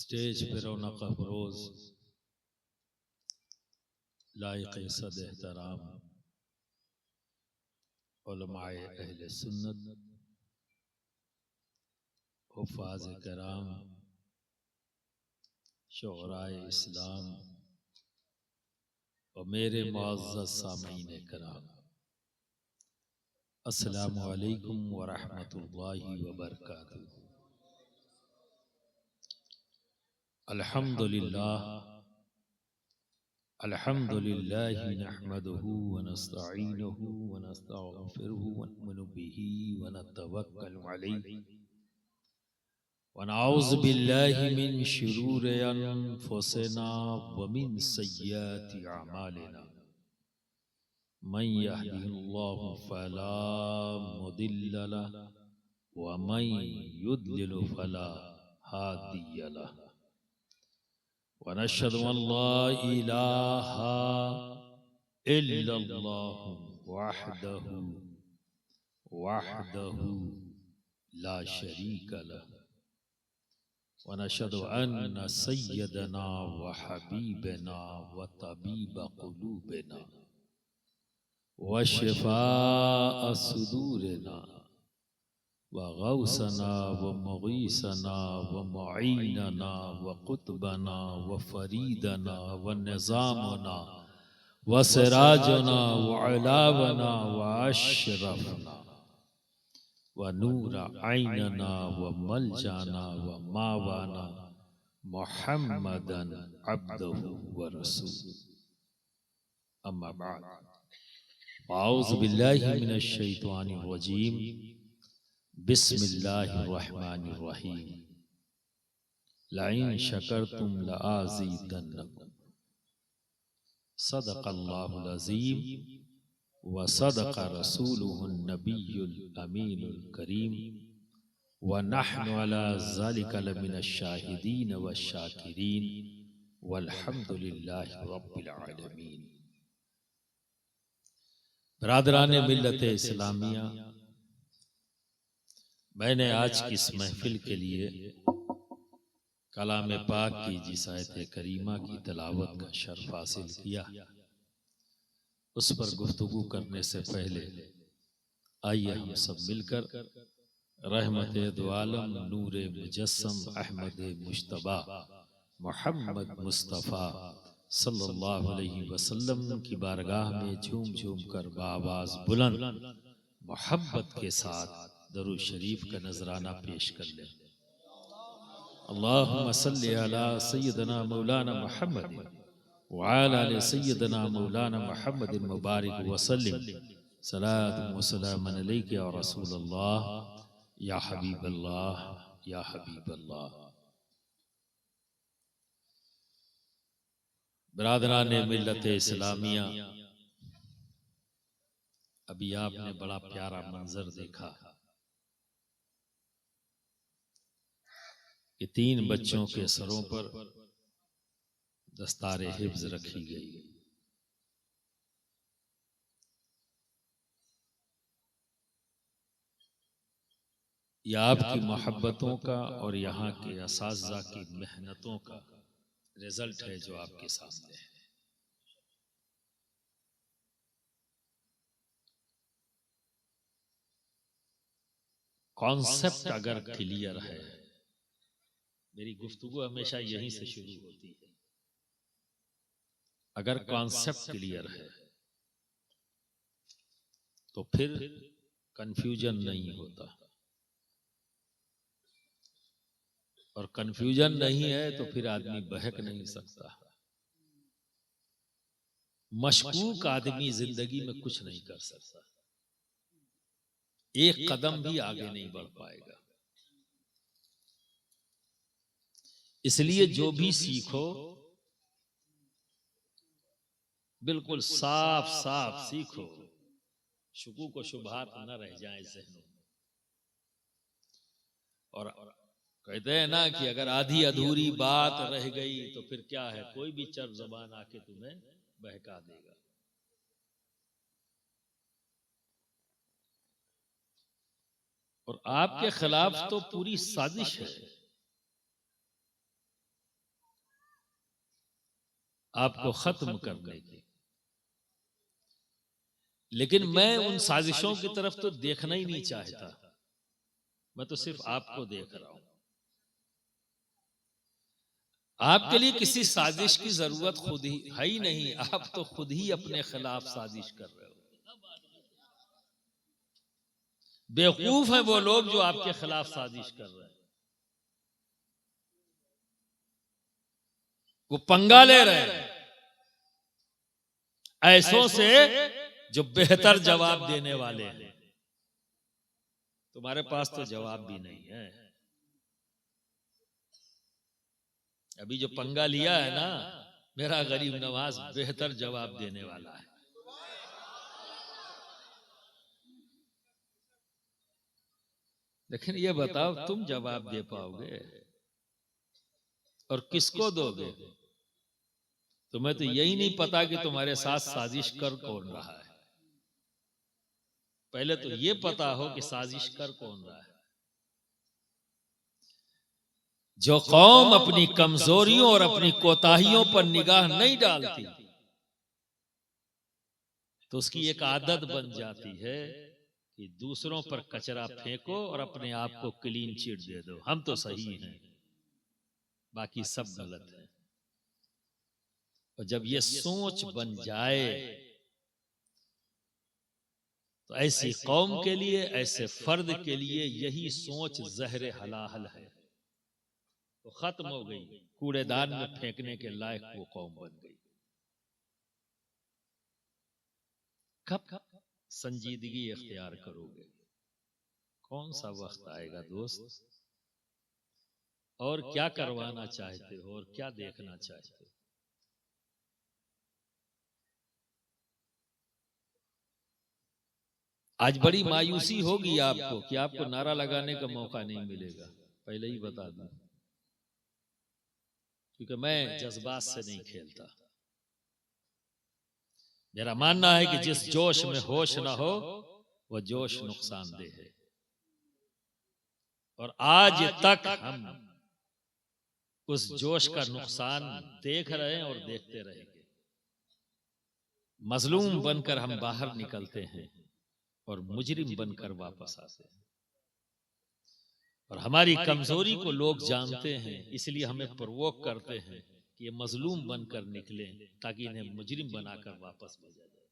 Stage पे रौनक अफरोज लायक सद एहतराम उलमाए अहले सुन्नत हुफ़ाज़ कराम शुअराए इस्लाम और मेरे मुअज़्ज़ज़ सामीन कराम, अस्सलामु अलैकुम व रहमतुल्लाहि व बरकातुहू। अल्हम्दुलिल्लाह अल्हम्दुलिल्लाहि नहमदुहू व नस्तईनुहु व नस्तगफिरुहु व नु'मिनु बिही व नतवक्कलु अलैहि व नऊज़ु बिल्लाहि मिन शुरूरि अनफुसिना व मिन सय्यिआति अमालिना। मन यहदिहिल्लाहु फला मुदिल्ल लहु व मन युद्लिल फला हादिय लहु। व नशहदु अन ला इलाहा इल्लल्लाहु वहदहु वहदहु ला शरीक लहु व नशहदु अन्न सय्यदना व हबीबना व तबीब कुलूबना व शिफाअ सुदूरना व गौसना व मुगीसना व मुईनना व कुतबना व फरीदना व निज़ामना व सिराजना व अलावना व अशरफना व नूर आइनना व मलजाना व मावाना मुहम्मदन अब्दुहु व रसूलुहु। अम्मा बाद, औज़ु बिल्लाहि मिनश शैतानिर रजीम, बिस्मिल्लाहिर रहमानिर रहीम। लइन शकरतुम लअज़ीदन्नकुम। सदक़ल्लाहुल अज़ीम व सदक़ रसूलुहुन नबियुल अमीनुल करीम व नहनु अला ज़ालिका लमिनश शाहिदीन व शाकिरीन वल्हम्दुलिल्लाहि रब्बिल आलमीन। बरादराने मिल्लत इस्लामिया, मैंने आज की इस महफिल के लिए कलाम पाक की जिस आयत करीमा की तिलावत का शर्फ हासिल किया, उस पर गुफ्तगू करने से पहले आइए हम सब मिलकर रहमत दो आलम नूर मुजस्सम अहमद मुश्तबा मोहम्मद मुस्तफ़ा सल्लल्लाहु अलैहि वसल्लम की बारगाह में झूम झूम कर बाआवाज़ बुलंद मोहब्बत के साथ दरूद शरीफ का नजराना पेश कर ले। अल्लाहुम्मा सल्लि अला सय्यदना मौलाना मुहम्मद व अला आलि सय्यदना मौलाना मुहम्मद मुबारक वसल्लिम सलातु व सलामन अलैका या रसूलल्लाह या हबीबल्लाह या हबीबल्लाह। बिरादराने मिल्लत इस्लामिया, अभी आपने बड़ा प्यारा मंजर देखा कि 3 बच्चों के सरों पर दस्तारे हिफ्ज रखी गई। यह आपकी मोहब्बतों का और यहाँ के असातिज़ा की मेहनतों का रिजल्ट है जो आपके सामने है। कॉन्सेप्ट अगर क्लियर है, मेरी गुफ्तगू हमेशा यहीं से शुरू होती है, अगर कॉन्सेप्ट क्लियर है तो फिर कंफ्यूजन नहीं होता, और कंफ्यूजन नहीं है तो फिर आदमी बहक नहीं सकता। मशकूक आदमी जिंदगी में कुछ नहीं कर सकता, एक कदम भी आगे नहीं बढ़ पाएगा। इसलिए जो भी सीखो बिल्कुल साफ साफ सीखो, शुकूक व शुबहात न रह जाए ज़हनों में। और कहते हैं ना कि अगर आधी अधूरी बात रह गई तो फिर क्या है, कोई भी चर ज़बान आके तुम्हें बहका देगा। और आपके खिलाफ तो पूरी साजिश है। आपको खत्म करने की। लेकिन मैं उन साजिशों की तरफ तो देखना ही नहीं चाहता, मैं तो सिर्फ आपको देख रहा हूं। आपके लिए किसी साजिश की जरूरत खुद ही है ही नहीं, आप तो खुद ही अपने खिलाफ साजिश कर रहे हो। बेवकूफ है वो लोग जो आपके खिलाफ साजिश कर रहे हैं, वो पंगा ले रहे हैं ऐसों से जो बेहतर जवाब देने वाले हैं। तुम्हारे पास तो जवाब भी नहीं है। अभी जो पंगा लिया है ना, मेरा गरीब नवाज बेहतर जवाब देने वाला है। लेकिन ये बताओ, तुम जवाब दे पाओगे और किसको दोगे? तुम्हें तो यही नहीं पता कि तुम्हारे साथ साजिश कर कौन रहा है। पहले तो ये पता हो कि साजिश कर कौन रहा है। जो कौम अपनी कमजोरियों और अपनी कोताहियों पर निगाह नहीं डालती, तो उसकी एक आदत बन जाती है कि दूसरों पर कचरा फेंको और अपने आप को क्लीन चिट दे दो, हम तो सही हैं, बाकी सब गलत है। और जब ये सोच बन जाए तो ऐसी कौम के लिए, ऐसे फर्द के लिए यही सोच जहर हलाहल है। तो खत्म हो गई, कूड़ेदान में फेंकने के लायक वो कौम बन गई। कब संजीदगी इख्तियार करोगे? कौन सा वक्त आएगा दोस्त? और क्या करवाना चाहते हो और क्या देखना चाहते हो? आज बड़ी मायूसी होगी आपको कि आपको नारा लगाने का मौका नहीं मिलेगा, पहले ही बता दूं, क्योंकि मैं जज्बात से नहीं खेलता। मेरा मानना है कि जिस जोश में होश ना हो वह जोश नुकसानदेह है। और आज तक हम उस जोश का नुकसान देख रहे हैं और देखते रहेंगे। मजलूम बनकर हम बाहर निकलते हैं और मुजरिम बनकर वापस आते हैं। और हमारी कमजोरी को लोग जानते हैं, इसलिए हमें प्रवोक करते हैं कि ये मजलूम बनकर निकले ताकि इन्हें मुजरिम बनाकर वापस भेजा जाए।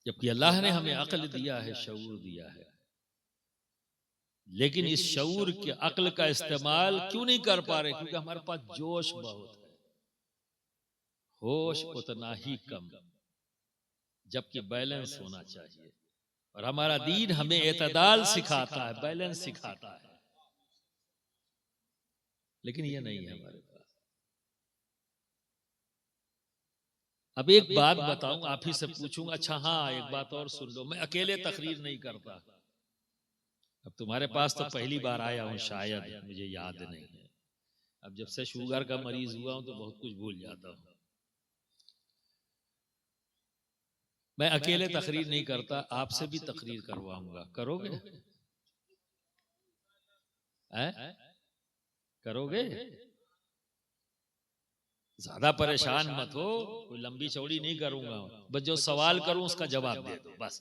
जबकि अल्लाह ने हमें अक्ल दिया है, शऊर दिया है, लेकिन इस शऊर के अक्ल का इस्तेमाल क्यों नहीं कर पा रहे? क्योंकि हमारे पास जोश बहुत है, होश उतना ही कम, जबकि बैलेंस होना चाहिए। और हमारा दीन हमें एतदाल सिखाता है, बैलेंस सिखाता है, लेकिन ये नहीं है हमारे पास। अब एक बात बताऊं, आप ही से पूछूंगा, अच्छा हाँ एक बात और सुन लो, मैं अकेले तकरीर नहीं करता। अब तुम्हारे पास तो पहली बार आया हूं, शायद मुझे याद नहीं है। अब जब से शुगर का मरीज हुआ हूं तो बहुत कुछ भूल जाता हूं। मैं अकेले तकरीर नहीं करता, आपसे भी तकरीर करवाऊंगा, करोगे? करोगे? ज्यादा परेशान मत हो, कोई लंबी चौड़ी नहीं करूंगा, बस जो सवाल करूं उसका जवाब दे दो बस।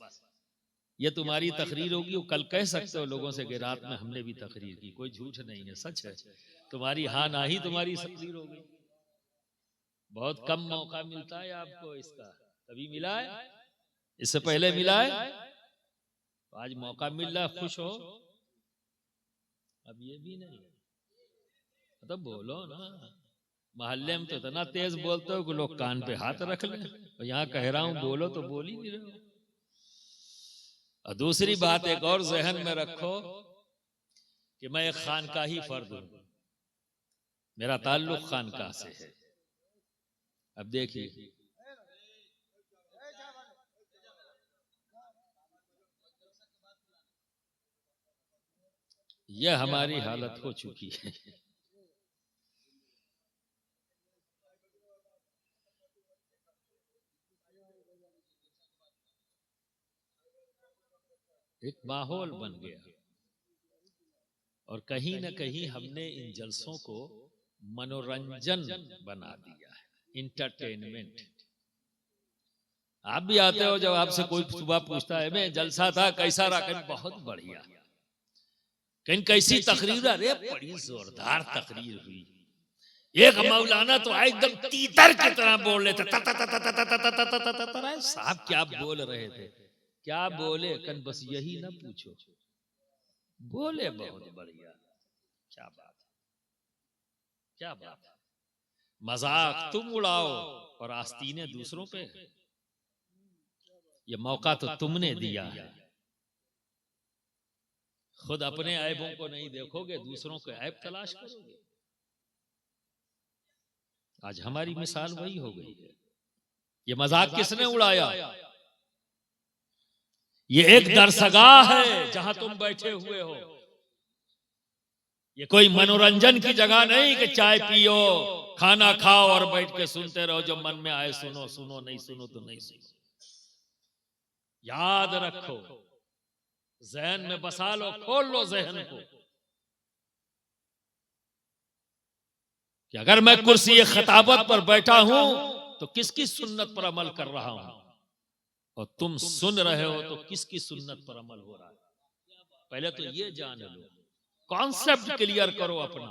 ये तुम्हारी तकरीर होगी, वो कल कह सकते हो लोगों से कि रात में हमने भी तकरीर की, कोई झूठ नहीं है, सच है। तुम्हारी हाँ ना ही तुम्हारी तकरीर हो गई। बहुत कम मौका मिलता है आपको इसका, कभी मिला है? इससे पहले मिला है? तो आज मौका मिल रहा है, खुश हो? अब ये भी नहीं, मतलब बोलो ना। मोहल्ले में तो इतना तेज बोलते हो कि लोग कान पे हाथ रख लें, और यहाँ कह रहा हूं बोलो तो बोल ही नहीं रहे हो। और दूसरी बात एक और जहन में रखो कि मैं एक खानकाही फर्द हूं, मेरा ताल्लुक खानकाह से है। अब देखिए, यह हमारी हालत हो चुकी है। एक माहौल बन गया। और कहीं ना कहीं हमने इन जलसों को मनोरंजन बना दिया है, इंटरटेनमेंट। आप भी आते हो, जब आपसे कोई सुबह पूछता है मैं जलसा था कैसा रहा, कहीं बहुत बढ़िया, कहीं कैसी तकरीर, अरे बड़ी जोरदार तकरीर हुई। एक मौलाना तो एकदम तीतर की तरह बोल रहे थे, साहब क्या बोल रहे थे, क्या बोले, कन बस यही ना पूछो, बोले बहुत बढ़िया, क्या बात, क्या बात। मजाक तुम उड़ाओ और आस्तीने दूसरों पे, ये मौका तो तुमने दिया है। खुद अपने ऐबों को नहीं देखोगे, दूसरों के ऐब तलाश करोगे। आज हमारी मिसाल वही हो गई है। ये मजाक किसने उड़ाया? ये एक दरसगाह है जहां तुम बैठे हुए हो, ये कोई मनोरंजन की जगह नहीं कि चाय पियो, खाना खाओ और बैठ के सुनते रहो, जो मन में आए सुनो, सुनो नहीं सुनो तो नहीं सुनो। याद रखो, जहन में बसा लो, खोल लो जहन को, कि अगर मैं कुर्सी खिताबत पर बैठा हूं तो किसकी सुन्नत पर अमल कर रहा हूं, और तुम सुन रहे हो तो किसकी सुन्नत पर अमल हो रहा है। पहले तो ये जान लो, कॉन्सेप्ट क्लियर करो अपना।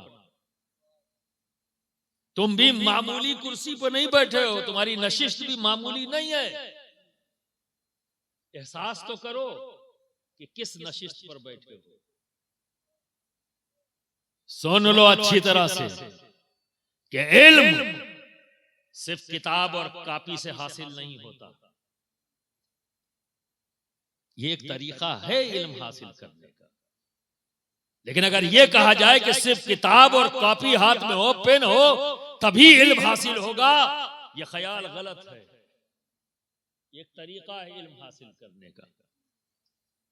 तुम भी मामूली कुर्सी पर नहीं बैठे हो, तुम्हारी नशिस्त भी मामूली नहीं है। एहसास तो करो कि किस नशिस्त पर बैठे हो। सुन लो अच्छी तरह से कि इल्म सिर्फ किताब और कॉपी से हासिल नहीं होता। ये एक तरीका है इल्म हासिल करने का, लेकिन अगर ये कहा जाए कि सिर्फ किताब और कॉपी हाथ में हो, पेन हो, तभी इल्म हासिल होगा, यह ख्याल गलत है। एक तरीका है इल्म हासिल करने का,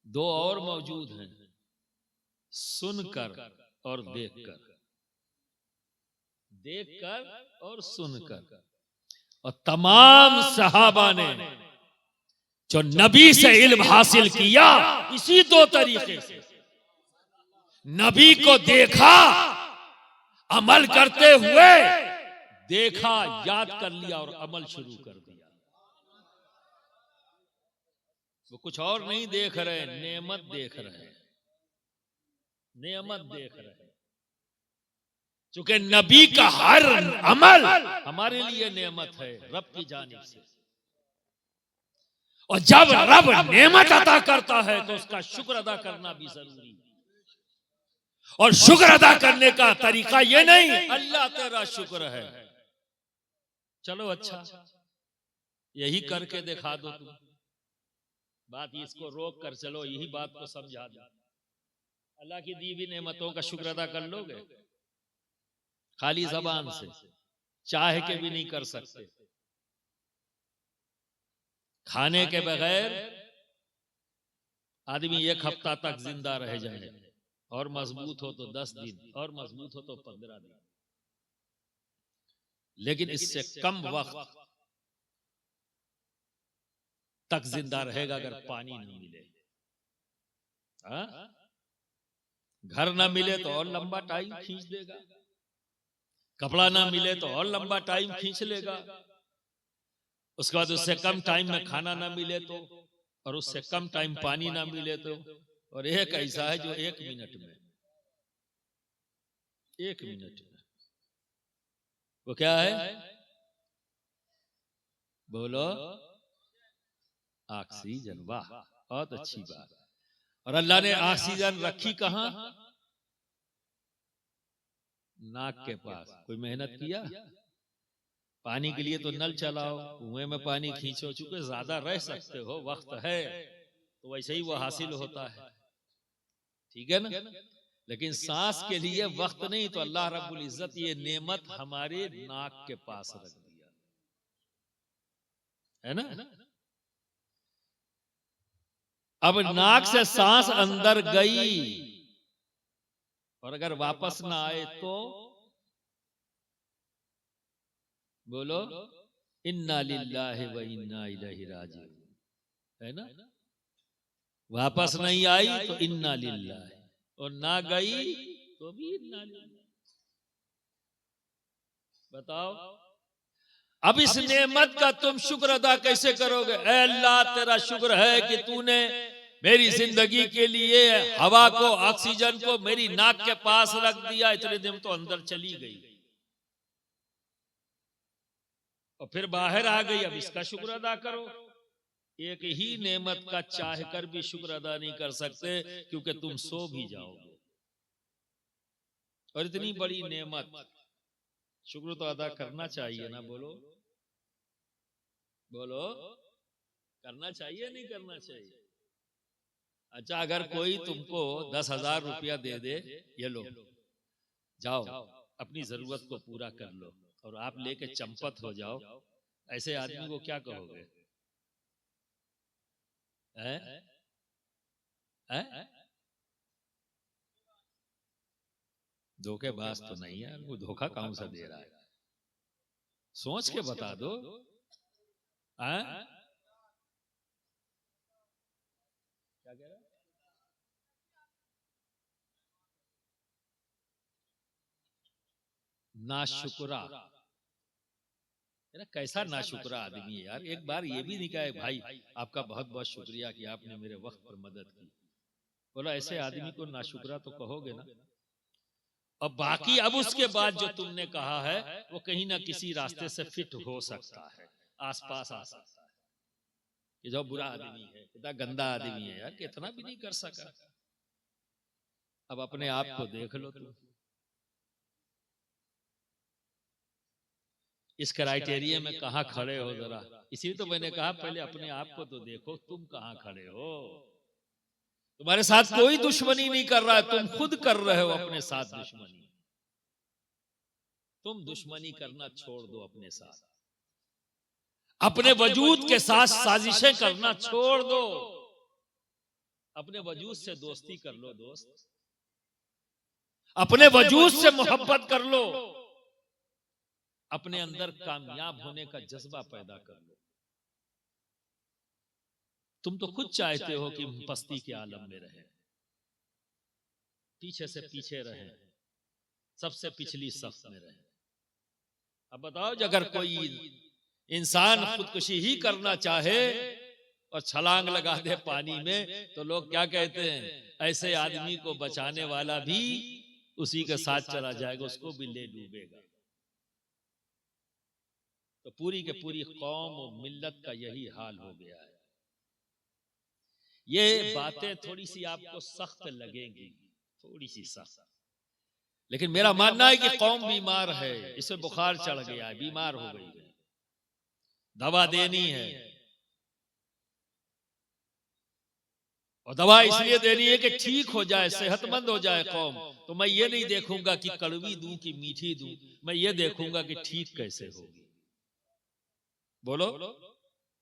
दो और मौजूद हैं, सुनकर और देखकर, देखकर और सुनकर। और तमाम सहाबा ने जो नबी से इल्म हासिल किया, इसी दो तरीके से, नबी को देखा, अमल करते हुए, देखा, याद कर लिया और अमल शुरू कर दिया। वो कुछ और नहीं देख रहे, नेमत देख रहे, नेमत देख रहे। चूंकि नबी का हर अमल हमारे लिए नेमत है रब की जानिब से, और जब रब नेमत अता करता है तो उसका शुक्र अदा करना भी जरूरी है। और शुक्र अदा करने का तरीका ये नहीं अल्लाह तेरा शुक्र है, चलो अच्छा यही करके दिखा दो तुम, बात इसको रोक कर चलो, यही बात को समझा दो। अल्लाह की दी हुई नेमतों का शुक्र अदा कर लोगे? खाली जबान से, चाह के भी नहीं कर सकते। खाने के बगैर आदमी एक हफ्ता तक जिंदा रह जाए, और मजबूत हो तो 10 दिन, और मजबूत हो तो 15 दिन, लेकिन इससे कम वक्त तक जिंदा रहेगा अगर पानी नहीं मिले। घर ना मिले तो और लंबा टाइम खींच देगा, कपड़ा ना मिले तो और लंबा टाइम खींच लेगा, उसके बाद उससे कम टाइम में खाना ना मिले तो, और उससे कम टाइम पानी ना मिले तो, और एक ऐसा है जो 1 मिनट में, 1 मिनट में, वो क्या है? बोलो, ऑक्सीजन। वाह, बहुत अच्छी बात। और अल्लाह ने ऑक्सीजन रखी कहां? नाक के पास। कोई मेहनत किया? पानी के लिए तो नल चलाओ, कुएं में पानी खींचो, चूंकि ज्यादा रह सकते हो, वक्त है, तो वैसे ही वो हासिल होता है, ठीक है ना? लेकिन सांस के लिए वक्त नहीं, तो अल्लाह रब्बुल इज्जत ये नेमत हमारे नाक के पास रख दिया, है ना? अब नाक से सांस अंदर गई और अगर वापस ना आए तो बोलो, इन्ना लिल्लाहि व इन्ना इलैहि राजिऊन, है ना? वापस नहीं आई तो इन्ना लिल्लाहि, और ना गई तो भी नाली। बताओ, अब इस नेमत का तुम शुक्र अदा कैसे करोगे? ऐ अल्लाह, तेरा शुक्र है कि तूने मेरी जिंदगी के लिए हवा को, ऑक्सीजन को मेरी नाक के पास रख दिया, इतने दिन तो अंदर चली गई और फिर बाहर आ गई, अब इसका शुक्र अदा करो। एक ही नेमत का चाह कर भी शुक्र अदा नहीं कर सकते, क्योंकि तुम सो भी जाओगे। और इतनी बड़ी नेमत, शुक्र तो अदा करना चाहिए ना। बोलो बोलो, करना चाहिए नहीं करना चाहिए? अच्छा, अगर कोई तुमको 10,000 रुपया दे दे, ये लो जाओ अपनी जरूरत को पूरा कर लो, और आप लेके चंपत हो जाओ, ऐसे आदमी को क्या कहोगे? धोखेबाज तो नहीं है, वो धोखा कौन सा दे रहा है? सोच के बता दो। क्या कह रहा? नाशुक्रा, कैसा नाशुक्रा आदमी है यार। एक बार ये भी नहीं कहा भाई आपका बहुत बहुत शुक्रिया कि आपने मेरे वक्त पर मदद की। बोला ऐसे आदमी को नाशुक्रा तो कहोगे ना। और बाकी अब उसके बाद जो तुमने कहा है वो कहीं ना किसी रास्ते से फिट हो सकता है, आसपास आ सकता है। ये जो बुरा आदमी है, कितना गंदा आदमी है यार, कितना भी नहीं कर सका। अब अपने आप को देख लो तुम, इस क्राइटेरिया में कहां खड़े हो जरा। इसीलिए तो मैंने कहा पहले अपने आप को तो देखो, तुम कहां खड़े हो। तुम्हारे साथ कोई दुश्मनी नहीं कर रहा है, तुम खुद कर रहे हो अपने साथ दुश्मनी। तुम दुश्मनी करना छोड़ दो अपने साथ, अपने वजूद के साथ साजिशें करना छोड़ दो, अपने वजूद से दोस्ती कर लो दोस्त, अपने वजूद से मोहब्बत कर लो, अपने अंदर कामयाब होने का जज्बा पैदा कर लो। तुम तो खुद चाहते हो कि हम पस्ती के आलम में रहें, पीछे से पीछे रहें, सबसे पिछली सफ में रहें। अब बताओ, अगर कोई इंसान खुदकुशी ही करना चाहे और छलांग लगा दे पानी में, तो लोग क्या कहते हैं? ऐसे आदमी को बचाने वाला भी उसी के साथ चला जाएगा, उसको भी ले डूबेगा। तो पूरी के पूरी कौम और मिल्लत का यही हाल हो गया है। ये बातें थोड़ी सी आपको सख्त लगेंगी, थोड़ी सी सख्त, लेकिन मेरा मानना है कि कौम बीमार है, इसे बुखार चढ़ गया है, बीमार हो गई है, दवा देनी है। और दवा इसलिए देनी है कि ठीक हो जाए, सेहतमंद हो जाए कौम। तो मैं ये नहीं देखूंगा कि कड़वी दूं कि मीठी दूं, मैं ये देखूंगा कि ठीक कैसे होगी। बोलो,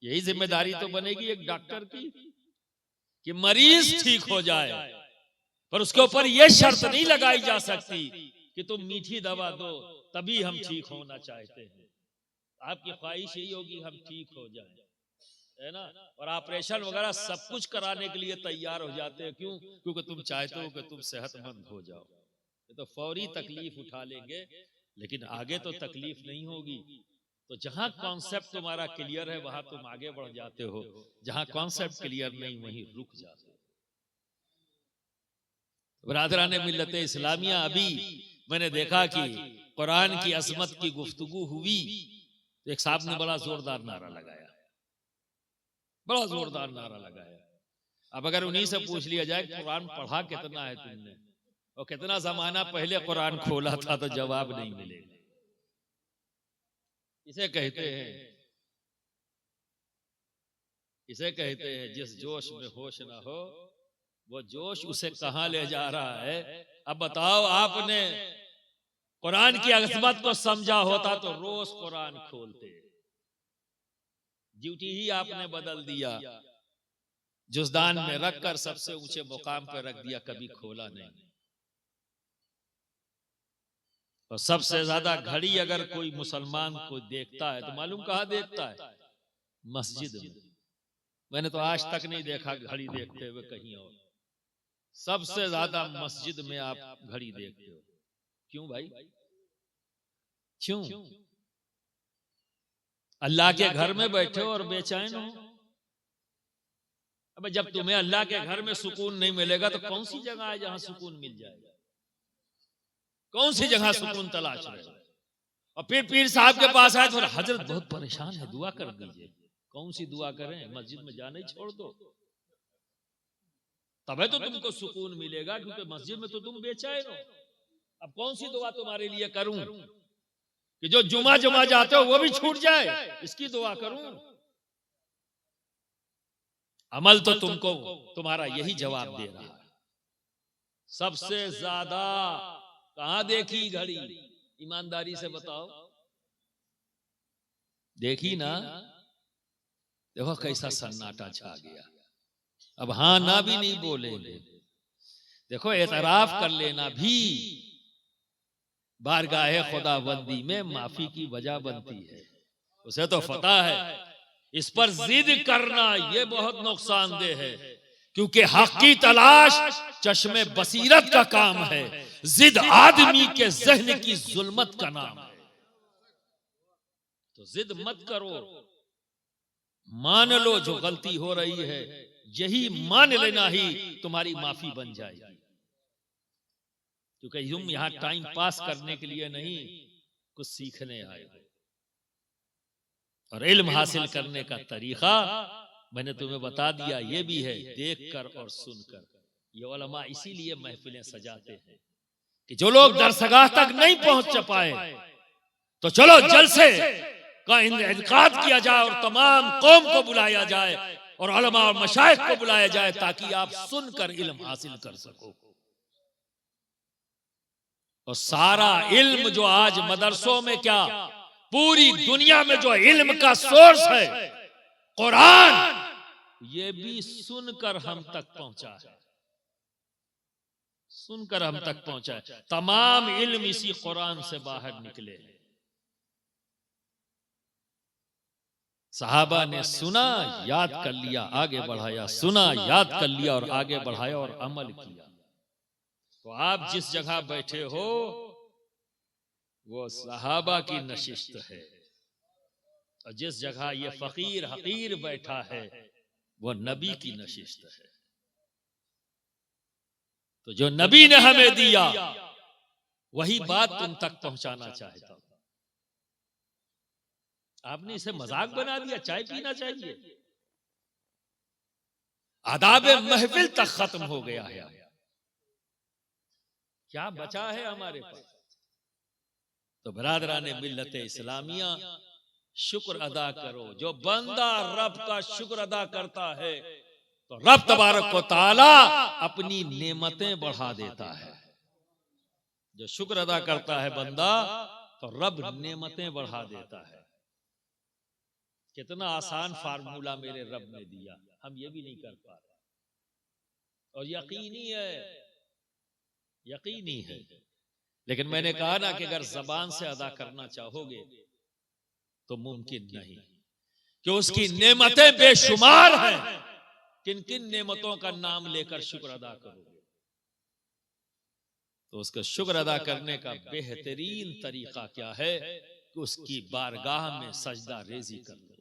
यही जिम्मेदारी तो बनेगी एक डॉक्टर की कि मरीज ठीक हो जाए, पर उसके ऊपर यह शर्त नहीं लगाई जा सकती कि तुम मीठी दवा दो तभी हम ठीक होना चाहते हैं। आपकी ख्वाहिश यही होगी हम ठीक हो जाए, है ना, और ऑपरेशन वगैरह सब कुछ कराने के लिए तैयार हो जाते हैं। क्यों? क्योंकि तुम चाहते हो कि तुम सेहतमंद हो जाओ। ये तो फौरी तकलीफ उठा लेंगे, लेकिन आगे तो तकलीफ नहीं होगी। तो जहां कॉन्सेप्ट तुम्हारा क्लियर है वहां तुम आगे बढ़ जाते हो, जहां कॉन्सेप्ट क्लियर नहीं वहीं रुक जाते हो। बरादरान मिल्लत इस्लामिया, अभी मैंने देखा कि कुरान की अजमत की गुफ्तगू हुई, तो एक साहब ने बड़ा जोरदार नारा लगाया, बड़ा जोरदार नारा लगाया। अब अगर उन्हीं से पूछ लिया जाए कुरान पढ़ा कितना है तुमने और कितना जमाना पहले कुरान खोला था, तो जवाब नहीं मिलेगा। इसे कहते हैं जिस जोश में होश ना हो, वो जोश उसे कहां ले जा रहा है। अब बताओ, आपने कुरान की अज़मत को समझा होता तो रोज कुरान खोलते। ड्यूटी ही आपने बदल दिया, जुज़दान में रखकर सबसे ऊंचे मुकाम पर रख दिया, कभी खोला नहीं। और सबसे ज्यादा घड़ी अगर कोई मुसलमान को देखता है तो मालूम कहां देखता है? मस्जिद में। मैंने तो आज तक नहीं देखा घड़ी देखते हुए कहीं और। सबसे ज्यादा मस्जिद में आप घड़ी देखते हो। क्यों भाई, क्यों? अल्लाह के घर में बैठे हो और बेचैन हो। अब जब तुम्हें अल्लाह के घर में सुकून नहीं मिलेगा तो कौन सी जगह है जहां सुकून मिल जाएगा? कौन सी जगह सुकून तलाश रहे हो? और फिर पीर साहब के पास आए तो हजरत बहुत परेशान है, दुआ कर दीजिए। कौन सी दुआ करें? मस्जिद में जाना ही छोड़ दो, तबे तो तुमको सुकून मिलेगा, क्योंकि मस्जिद में तो तुम बेचैन हो। अब कौन सी दुआ तुम्हारे लिए करूं कि जो जुमा जुमा जाते हो वो भी छूट जाए? इसकी दुआ करूं? अमल तो तुमको तुम्हारा यही जवाब दे रहा है। सबसे ज्यादा कहां देखी घड़ी? ईमानदारी से बताओ, देखी ना? देखो कैसा सन्नाटा छा गया। अब हाँ ना भी नहीं बोलेंगे। देखो एतराफ कर लेना भी बारगाहे खुदाबंदी में माफी की वजह बनती है। उसे तो पता है इस पर जिद करना ये बहुत नुकसानदेह है, क्योंकि हक की तलाश चश्मे बसीरत का काम है, जिद आदमी के ज़हन की जुल्मत का नाम है। तो जिद मत करो, मान लो जो गलती हो रही है, यही मान लेना ही तुम्हारी माफी बन जाएगी। क्योंकि तुम यहां टाइम पास करने के लिए नहीं, कुछ सीखने आए हो। और इल्म हासिल करने का तरीका मैंने तुम्हें बता दिया, ये भी है देख कर और सुनकर। ये उलमा इसीलिए महफिलें सजाते हैं कि जो लोग दरसगाह तक नहीं पहुंच पाए तो चलो जलसे का इनेकाद किया जाए और तमाम कौम को बुलाया जाए और उलमा और मशाइख को बुलाया जाए, ताकि आप सुनकर इल्म हासिल कर सको। और सारा इल्म जो आज मदरसों में, क्या पूरी दुनिया में जो इल्म का सोर्स है कुरान, ये भी सुनकर हम तक पहुंचा है। सुनकर हम तक पहुंचा है। तमाम इल्म इसी कुरान से बाहर निकले। सहाबा ने सुना, याद कर लिया, आगे बढ़ाया, सुना, याद कर लिया और आगे बढ़ाया और अमल किया। तो आप जिस जगह बैठे हो वो सहाबा की नशिस्त है, और जिस जगह ये फकीर हकीर बैठा है वो नबी की नशिस्त है। तो जो नबी ने हमें दिया वही बात तुम तक पहुंचाना चाहता हूं। आपने इसे मजाक बना दिया, चाय पीना चाहिए। आदाब महफिल तक खत्म हो गया है। क्या बचा है हमारे पास? तो बरादराने मिल्लत इस्लामिया, शुक्र अदा करो। जो बंदा रब का शुक्र अदा करता है तो रब तबारक व तआला अपनी नेमतें बढ़ा देता है। जो शुक्र अदा करता है बंदा तो रब नेमतें बढ़ा देता है। कितना आसान फार्मूला मेरे रब ने दिया, हम ये भी नहीं कर पा रहे। और यकीनी है, यकीनी है। लेकिन मैंने कहा ना कि अगर जबान से अदा करना चाहोगे तो मुमकिन नहीं, कि उसकी नेमतें बेशुमार हैं। किन किन नेमतों का नाम लेकर शुक्र अदा करोगे? तो उसका शुक्र अदा करने का बेहतरीन तरीका क्या है कि उसकी बारगाह में सजदा रेजी कर लो।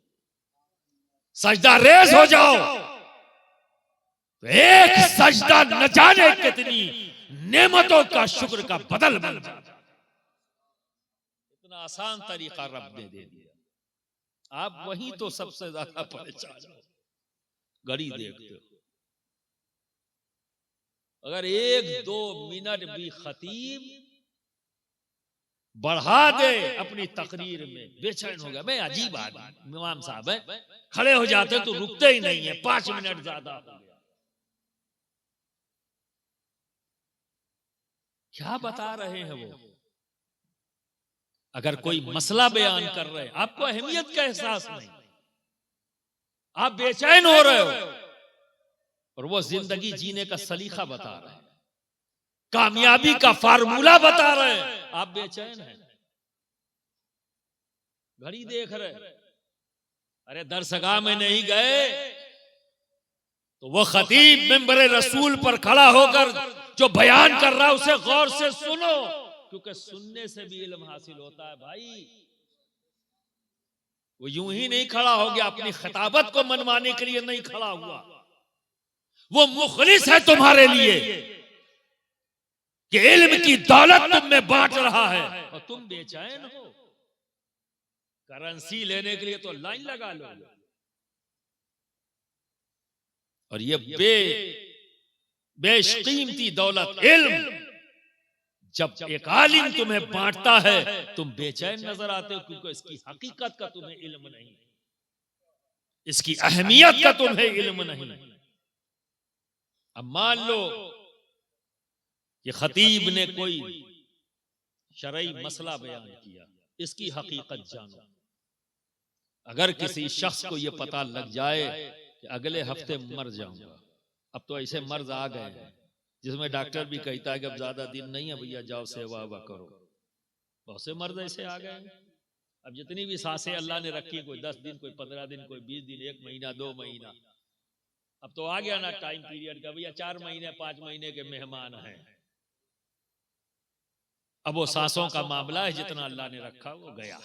सजदा रेज हो जाओ तो एक सजदा न जाने कितनी नेमतों का शुक्र का बदल बन जाता। इतना आसान तरीका रब ने दे दिया। आप वहीं तो सबसे ज्यादा परेशान हो, घड़ी देखते हो। अगर 1-2 मिनट भी खतीब बढ़ा दे अपनी तकरीर में, बेचैन हो गया। मैं अजीब आदमी, इमाम साहब है, खड़े हो जाते तो रुकते ही नहीं है, 5 मिनट ज्यादा हो गया। क्या बता रहे हैं वो? अगर कोई मसला बयान कर रहे हैं, आपको अहमियत का एहसास नहीं, आप बेचैन हो रहे हो, और वो जिंदगी जीने का सलीका बता रहे हैं, कामयाबी का फार्मूला बता रहे हैं, आप बेचैन हैं, घड़ी देख रहे। अरे दरसगाह में नहीं गए, तो वो खतीब मिंबर रसूल पर खड़ा होकर जो बयान कर रहा है उसे गौर से सुनो, क्योंकि सुनने से भी इल्म हासिल होता है भाई। वो यूं ही नहीं खड़ा हो गया, अपनी खिताबत को मनवाने के लिए नहीं खड़ा हुआ, वो मुखलिस है तुम्हारे लिए कि इल्म की दौलत तुम में बांट रहा है और तुम बेचैन हो। करेंसी लेने के लिए तो लाइन लगा लो। और ये बेशकीमती दौलत इल्म जब एक आलिम तुम्हें बांटता है तुम बेचैन नजर आते हो, क्योंकि इसकी हकीकत का तुम्हें इल्म नहीं, इसकी अहमियत का तुम्हें इल्म नहीं। अब मान लो कि खतीब ने कोई शरई मसला बयान किया, इसकी हकीकत जानो। अगर किसी शख्स को यह पता लग जाए कि अगले हफ्ते मर जाऊंगा, अब तो ऐसे मर्ज आ गए हैं जिसमें डॉक्टर भी कहता है कि अब ज्यादा दिन नहीं है भैया, जाओ सेवा करो। बहुत से मर्ज ऐसे आ गए हैं। अब जितनी भी सांसें अल्लाह ने रखी, कोई 10 दिन, कोई 15 दिन, कोई 20 दिन, 1 महीना, 2 महीना, अब तो आ गया ना टाइम पीरियड का, भैया 4 महीने 5 महीने के मेहमान हैं। अब वो सांसों का मामला है, जितना अल्लाह ने रखा वो गया।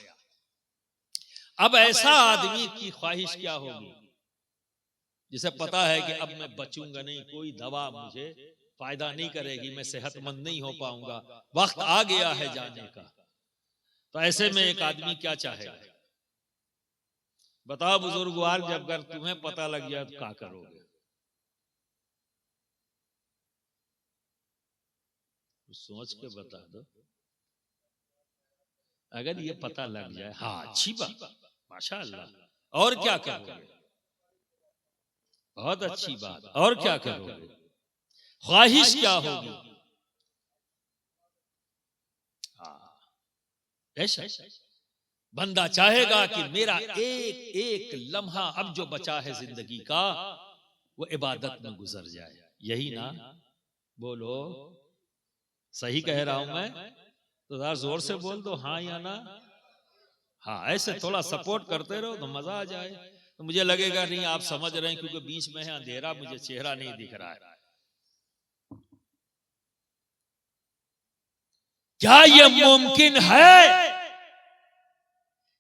अब ऐसा आदमी की ख्वाहिश क्या होगी जिसे पता है कि अब मैं बचूंगा नहीं, कोई दवा मुझे फायदा नहीं करेगी, मैं सेहतमंद नहीं हो पाऊंगा, वक्त आ गया है जाने का। तो ऐसे में एक आदमी क्या चाहेगा? बताओ बुजुर्गवार, जब अगर तुम्हें पता लग जाए तो क्या करोगे? सोच के बता दो। अगर ये पता लग जाए, हाँ अच्छी बात, माशाअल्लाह, और क्या करोगे? बहुत अच्छी बात, और क्या करोगे? ख्वाहिश क्या होगी? ऐसा बंदा चाहेगा कि मेरा एक एक लम्हा अब जो बचा है जिंदगी का वो इबादत में गुजर जाए। यही ना? बोलो, सही कह रहा हूं मैं? तो जरा जोर से बोल दो, हाँ या ना। हाँ, ऐसे थोड़ा सपोर्ट करते रहो तो मजा आ जाए। तो मुझे लगेगा नहीं आप समझ रहे हैं, क्योंकि बीच में है अंधेरा, मुझे चेहरा नहीं दिख रहा है। क्या ये मुमकिन है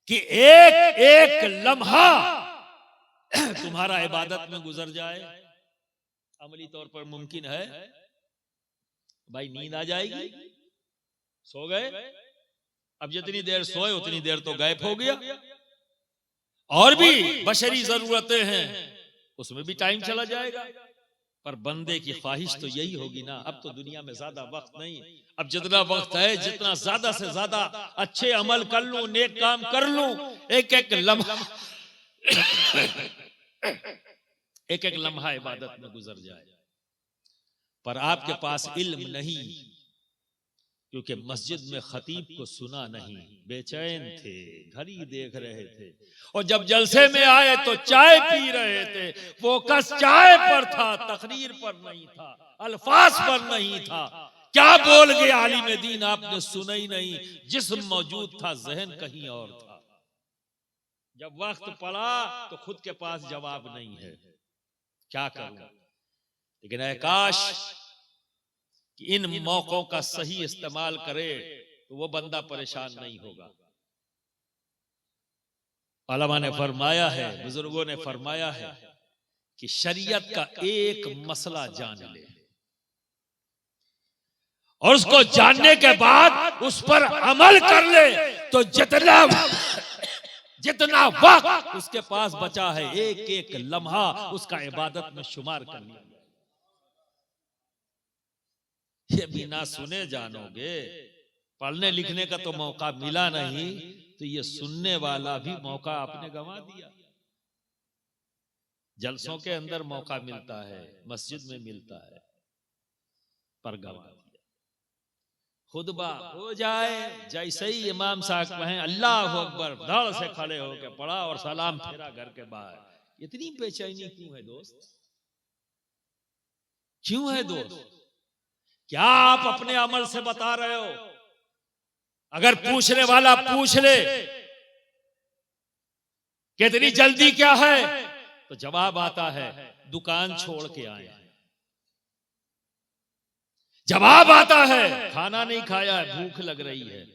कि एक एक लम्हा तुम्हारा इबादत में गुजर जाए? अमली तौर पर मुमकिन है भाई। नींद आ जाएगी, सो गए, अब जितनी देर सोए उतनी देर तो गायब हो गया। और भी बशरी जरूरतें हैं, उसमें भी टाइम चला जाएगा। पर बंदे की ख्वाहिश तो यही होगी ना, अब तो दुनिया में ज्यादा वक्त नहीं, अब जितना वक्त है जितना ज्यादा से ज्यादा अच्छे अमल कर लूं, नेक काम कर लूं, एक एक लम्हा एक एक लम्हा इबादत में गुजर जाए। पर आपके पास इल्म नहीं, क्योंकि मस्जिद में खतीब को सुना नहीं, बेचैन थे, घड़ी देख रहे थे, और जब जलसे में आए तो चाय पी रहे थे। फोकस चाय पर था, तकरीर पर नहीं था, अल्फाज पर नहीं था। क्या बोल गए आलिम दीन आपने सुना ही नहीं, जिस्म मौजूद था जहन कहीं और था। जब वक्त पड़ा तो खुद के पास जवाब नहीं है, क्या करूं? लेकिन ऐ काश कि इन मौकों का सही इस्तेमाल करे तो वो बंदा परेशान नहीं होगा। उलमा ने फरमाया है, बुजुर्गों ने फरमाया है कि शरीयत का एक मसला जान ले और उसको जानने के बाद उस पर अमल कर ले, तो जितना वक्त उसके पास बचा है, एक एक लम्हा उसका इबादत में शुमार कर लिया। ये बिना सुने जानोगे, पढ़ने लिखने का तो मौका मिला नहीं, तो ये सुनने वाला भी मौका आपने गंवा दिया। जलसों के अंदर मौका मिलता है, मस्जिद में मिलता है, पर गंवा दिया। खुतबा हो जाए, जैसे ही इमाम साहब कहें अल्लाह अकबर, धड़ से खड़े होकर पढ़ा और सलाम फेरा घर के बाहर। इतनी बेचैनी क्यों है दोस्त? क्यों है दोस्त? क्या आप अपने अमल से बता रहे हो? अगर पूछने वाला पूछ ले कितनी जल्दी क्या है, तो जवाब आता है दुकान छोड़ के आए। जवाब आता है खाना नहीं खाया है, भूख लग रही है।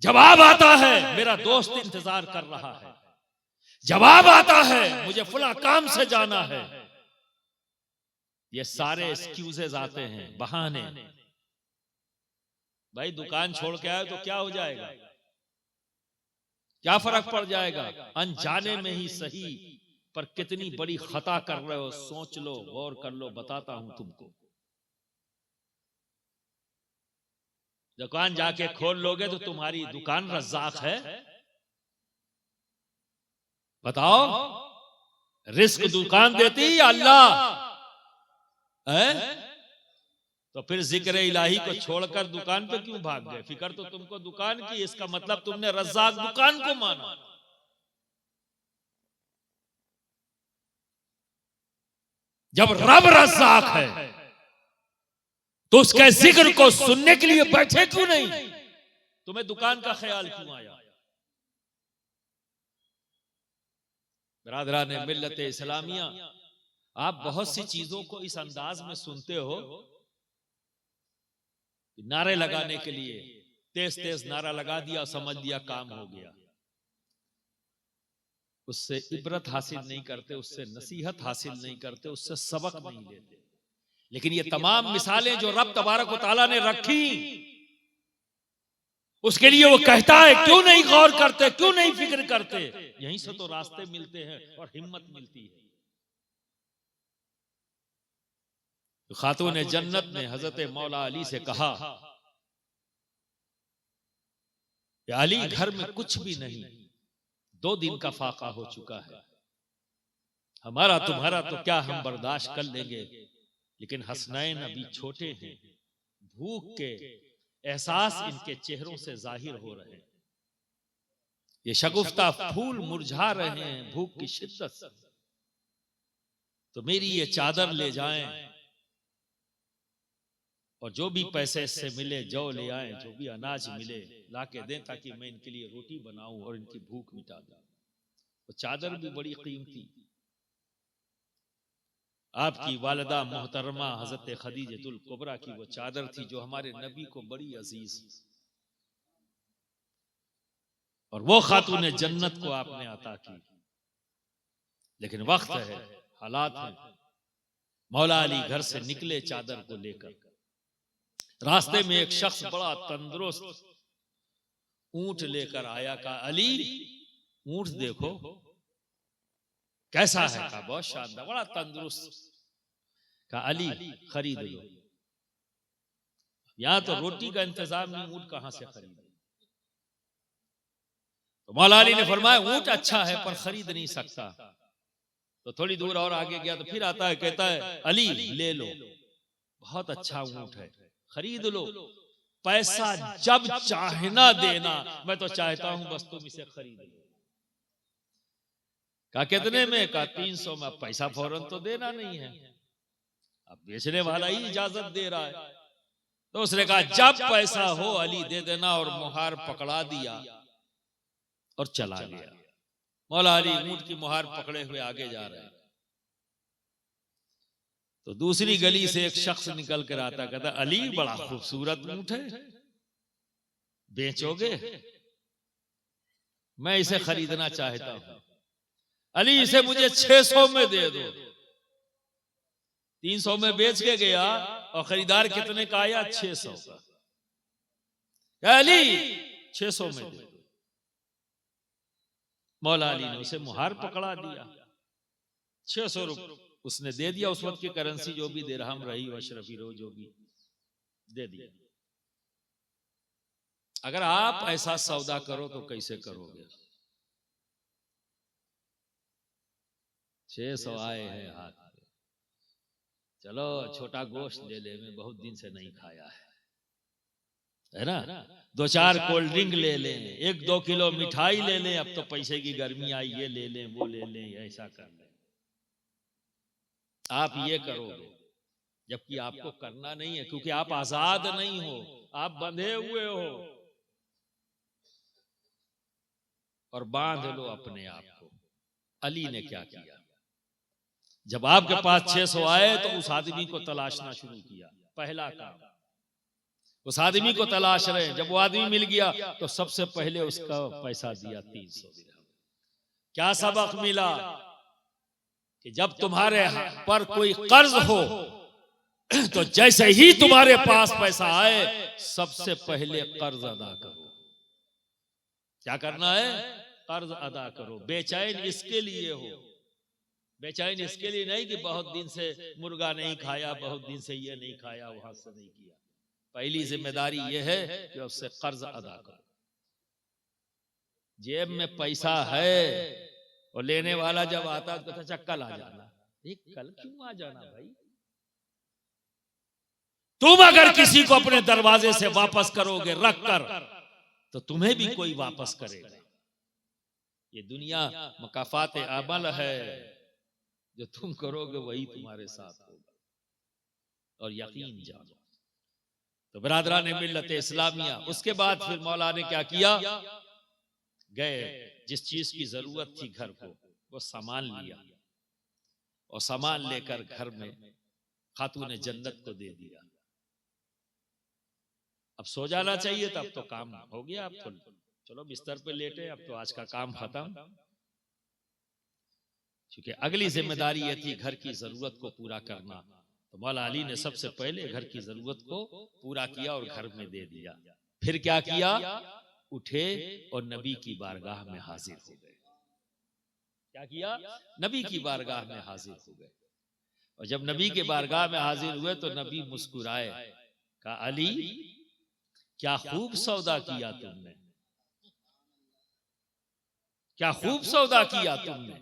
जवाब आता है मेरा दोस्त इंतजार कर रहा है। जवाब आता है मुझे फला काम से जाना है। ये सारे एक्सक्यूजेस आते हैं, बहाने। भाई दुकान छोड़ के आए तो क्या हो जाएगा, क्या फर्क पड़ जाएगा? अनजाने में ही सही, पर कितनी बड़ी खता कर रहे हो, सोच लो, गौर कर लो। बताता हूं तुमको, दुकान जाके खोल लोगे तो तुम्हारी दुकान रज़्ज़ाक है? बताओ, रिस्क दुकान देती या अल्लाह है? तो फिर जिक्र इलाही को छोड़कर दुकान पे क्यों भाग गए? फिक्र तो तुमको दुकान की, इसका मतलब तुमने रज़्ज़ाक दुकान को माना। जब रब रज़्ज़ाक है तो उसके जिक्र को सुनने के लिए बैठे क्यों नहीं? तुम्हें दुकान का ख्याल क्यों आया? बिरादरान मिल्लत इस्लामिया, आप बहुत सी चीजों को इस अंदाज में सुनते हो, नारे लगाने के लिए तेज तेज नारा लगा दिया, समझ लिया काम हो गया। उससे इबरत हासिल नहीं करते, उससे नसीहत हासिल नहीं करते, उससे सबक नहीं लेते। लेकिन ये तमाम मिसालें जो रब तबारक व तआला ने रखी, उसके लिए वो कहता है क्यों नहीं गौर करते, क्यों नहीं फिक्र करते? यहीं से तो रास्ते मिलते हैं और हिम्मत मिलती है। खातून जन्नत ने हजरत मौला अली से कहा, अली घर में कुछ भी नहीं, 2 दिन का फाका हो चुका है, हमारा तुम्हारा तो क्या हम बर्दाश्त कर लेंगे, लेकिन हसनैन अभी छोटे हैं, भूख के एहसास इनके चेहरों से जाहिर हो रहे हैं, ये शगुफ्ता फूल मुरझा रहे हैं भूख की शिद्दत से, तो मेरी ये चादर ले जाएं और जो भी पैसे इससे मिले, जौ ले आए, जो भी अनाज मिले ला के दें, ताकि मैं इनके लिए रोटी बनाऊं और इनकी भूख मिटा दूं। वो चादर भी बड़ी कीमती, आपकी वालिदा मोहतरमा हजरत खदीजतुल कुबरा की वो चादर थी जो हमारे नबी को बड़ी अजीज, और वो खातून जन्नत को आपने अता की। लेकिन वक्त है, हालात हैं, मौला अली घर से निकले चादर को लेकर। रास्ते में एक शख्स बड़ा तंदुरुस्त ऊंट लेकर आया, कहा अली ऊंट देखो कैसा है? कहा बहुत शानदार, बड़ा तंदुरुस्त। कहा अली खरीद लो। यहां तो रोटी का इंतजाम नहीं, ऊंट कहां से खरीदे? तो मौला अली ने फरमाया ऊंट अच्छा है पर खरीद नहीं सकता। तो थोड़ी दूर और आगे गया तो फिर आता है, कहता है अली ले लो, बहुत अच्छा ऊंट है, खरीद लो, पैसा जब चाहे ना देना, मैं तो चाहता हूं बस तुम इसे खरीद लो। कहा कितने में? कहा 300 में। पैसा फौरन तो देना नहीं है, अब बेचने वाला ही इजाजत दे रहा है। तो उसने कहा जब पैसा हो अली दे देना, और मुहार पकड़ा दिया और चला गया। मौला अली ऊंट की मुहार पकड़े हुए आगे जा रहे हैं, तो दूसरी गली से एक शख्स निकल कर आता, कहता अली बड़ा खूबसूरत ऊंट है, बेचोगे? मैं इसे खरीदना चाहता हूं। अली इसे मुझे 600 में दे दो। 300 में बेच के गया और खरीदार कितने का आया? 600 का। अली 600 में दे दो। मौला अली ने उसे मुहार पकड़ा दिया, 600 रुपये उसने दे दिया। उस वक्त की करेंसी जो भी दिरहम रही, अशरफी रो जो भी दे दिया। अगर आप ऐसा सौदा करो तो कैसे करोगे? 600 आए हैं हाथ में, चलो छोटा गोश्त ले ले, मैं बहुत दिन से नहीं खाया है ना, 2-4 कोल्ड ड्रिंक ले लें, 1-2 किलो मिठाई ले लें, अब तो पैसे की गर्मी आई, ये ले लें, वो ले लें, ऐसा कर लें। आप ये करोगे, जबकि आपको करना नहीं है, क्योंकि आप आजाद नहीं हो, आप बंधे हुए हो। और बांध लो अपने आप को, अली ने क्या किया, जब आपके पास 600 आए तो उस आदमी को तलाशना शुरू किया। पहला काम, उस आदमी को तलाश रहे। जब वो आदमी मिल गया तो सबसे पहले उसका पैसा दिया 300 दिरहम। क्या सबक मिला कि जब तुम्हारे पर कोई कर्ज हो तो जैसे ही तुम्हारे पास पैसा आए सबसे पहले कर्ज अदा करो। क्या करना है? कर्ज अदा करो। बेचैन इसके लिए हो, बेचैन इसके लिए नहीं कि बहुत दिन से मुर्गा नहीं खाया, बहुत दिन से ये नहीं खाया, वहां से नहीं किया। पहली जिम्मेदारी यह है कि उससे कर्ज अदा करो। जेब में पैसा है और लेने वाला जब आता तो अच्छा कल आ जाना। कल क्यों आ जाना भाई? तुम अगर किसी को अपने दरवाजे से वापस करोगे रख कर तो तुम्हें भी कोई वापस करेगा। ये दुनिया मुकाफात अमल है, जो तुम करोगे वही तुम्हारे साथ होगा, और यकीन जानो। तो बिरादरान मिल्लत इस्लामिया, उसके बाद फिर मौला ने क्या किया? गए, जिस चीज की जरूरत थी घर को वो सामान लिया, और सामान लेकर घर में खातून जन्नत को दे दिया। अब सो जाना चाहिए था, अब तो काम हो गया, अब तो चलो बिस्तर पे लेटे, अब तो आज का काम खत्म। क्योंकि अगली जिम्मेदारी ये थी घर की जरूरत को पूरा करना। तो मौला अली ने सबसे पहले घर की जरूरत को पूरा किया और घर में दे दिया। फिर क्या किया? उठे और नबी की बारगाह में हाजिर हो गए। क्या किया? नबी की बारगाह में हाजिर हो गए। और जब नबी के बारगाह में हाजिर हुए तो नबी मुस्कुराए, कहा अली क्या खूब सौदा किया तुमने, क्या खूब सौदा किया तुमने।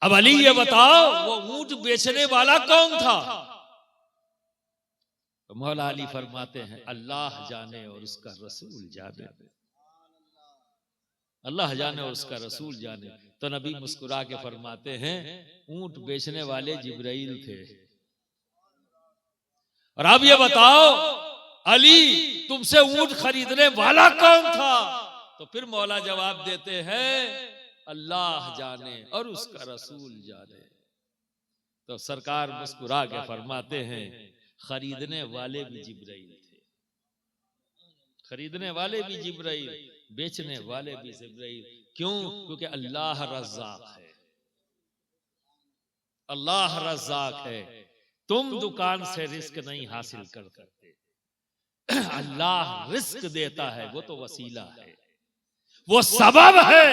अब अली ये बताओ वो ऊंट बेचने वाला कौन था? तो मौला अली फरमाते हैं अल्लाह जाने और उसका रसूल जाने, अल्लाह जाने और उसका रसूल जाने। तो नबी मुस्कुरा के फरमाते हैं ऊंट बेचने वाले जिब्राइल थे। और अब ये बताओ अली तुमसे ऊंट खरीदने वाला कौन था? तो फिर मौला जवाब देते हैं अल्लाह जाने और उसका रसूल जाने। तो सरकार मुस्कुरा के फरमाते हैं खरीदने वाले भी जिब्राइल थे, खरीदने वाले भी जिब्राइल, बेचने वाले भी जिब्राइल। क्यों? क्योंकि अल्लाह रज़्ज़ाक़ है, अल्लाह रज़्ज़ाक़ है। तुम दुकान से रिस्क नहीं हासिल कर सकते, अल्लाह रिस्क देता है, वो तो वसीला है, वो सबब है।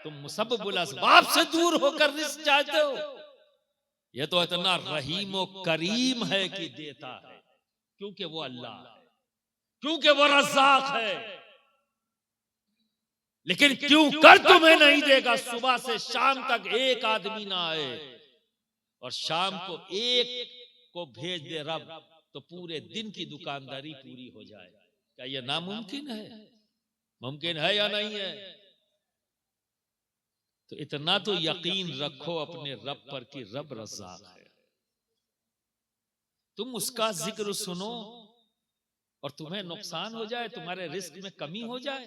तुम मुसब्बिबुल असबाब से दूर होकर रिस्क चाहते हो। ये तो इतना रहीम और करीम है कि देता है, क्योंकि वो अल्लाह है, क्योंकि वो रज़्ज़ाक़ है। लेकिन क्यों कर तुम्हें नहीं देगा? सुबह से शाम तक एक आदमी ना आए और शाम को एक को भेज दे रब, तो पूरे दिन की दुकानदारी पूरी हो जाए। क्या यह नामुमकिन है? मुमकिन है या नहीं है? तो इतना तो यकीन रखो अपने रब पर कि रब रज़्ज़ाक़ है। तुम उसका जिक्र सुनो और तुम्हें नुकसान हो जाए, तुम्हारे रिस्क में कमी हो जाए,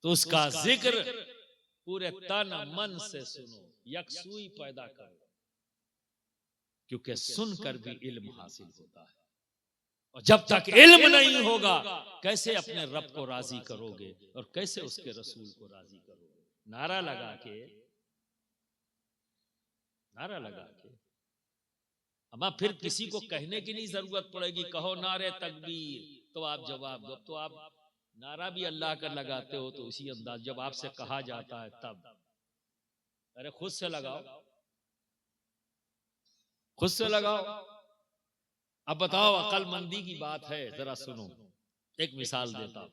तो उसका जिक्र पूरे तन मन से सुनो, यकसुई पैदा करो, क्योंकि सुनकर भी इल्म हासिल होता है। और जब तक इल्म नहीं होगा कैसे अपने रब को राजी करोगे और कैसे उसके रसूल को राजी करोगे? नारा लगा के, नारा लगा के अब फिर किसी को कहने की नहीं जरूरत पड़ेगी, कहो नारे तकबीर तो आप जवाब दो। तो आप नारा भी अल्लाह का लगाते हो तो इसी अंदाज, जब आपसे कहा जाता है तब, अरे खुद से लगाओ, खुद से लगाओ। अब बताओ अक्लमंदी की बात है, जरा सुनो, एक मिसाल देता हूं।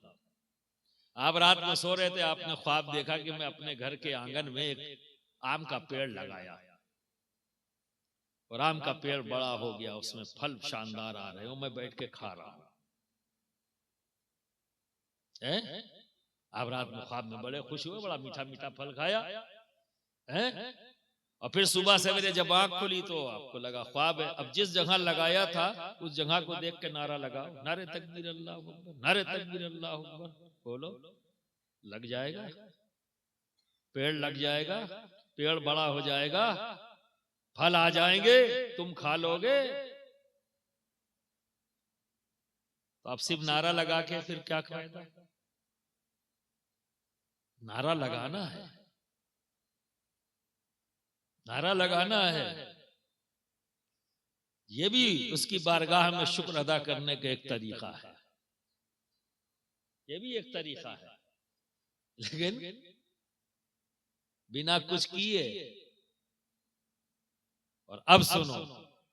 आप रात में सो रहे थे, आपने ख्वाब देखा कि मैं अपने घर के आंगन में एक आम का पेड़ लगाया और आम का पेड़ बड़ा हो गया, उसमें फल शानदार आ रहे हो, मैं बैठ के खा रहा हूं। आप रात में ख्वाब में बड़े खुश हुए, बड़ा मीठा मीठा फल खाया है? और फिर सुबह सवेरे जब आंख खुली तो आपको लगा ख्वाब है। अब जिस जगह लगाया था उस जगह को देख के नारा लगाओ, नारे तकबीर अल्लाहू अकबर, नारे तकबीर अल्लाहू अकबर बोलो। लग जाएगा, पेड़ लग जाएगा, पेड़ बड़ा हो जाएगा, फल आ जाएंगे, तुम खा लोगे। तो अब सिर्फ नारा लगा के फिर क्या फायदा? नारा लगाना है, नारा लगाना है। ये भी उसकी बारगाह में शुक्र अदा करने का एक तरीका है, ये भी एक तरीका है। लेकिन बिना कुछ किए, और अब सुनो,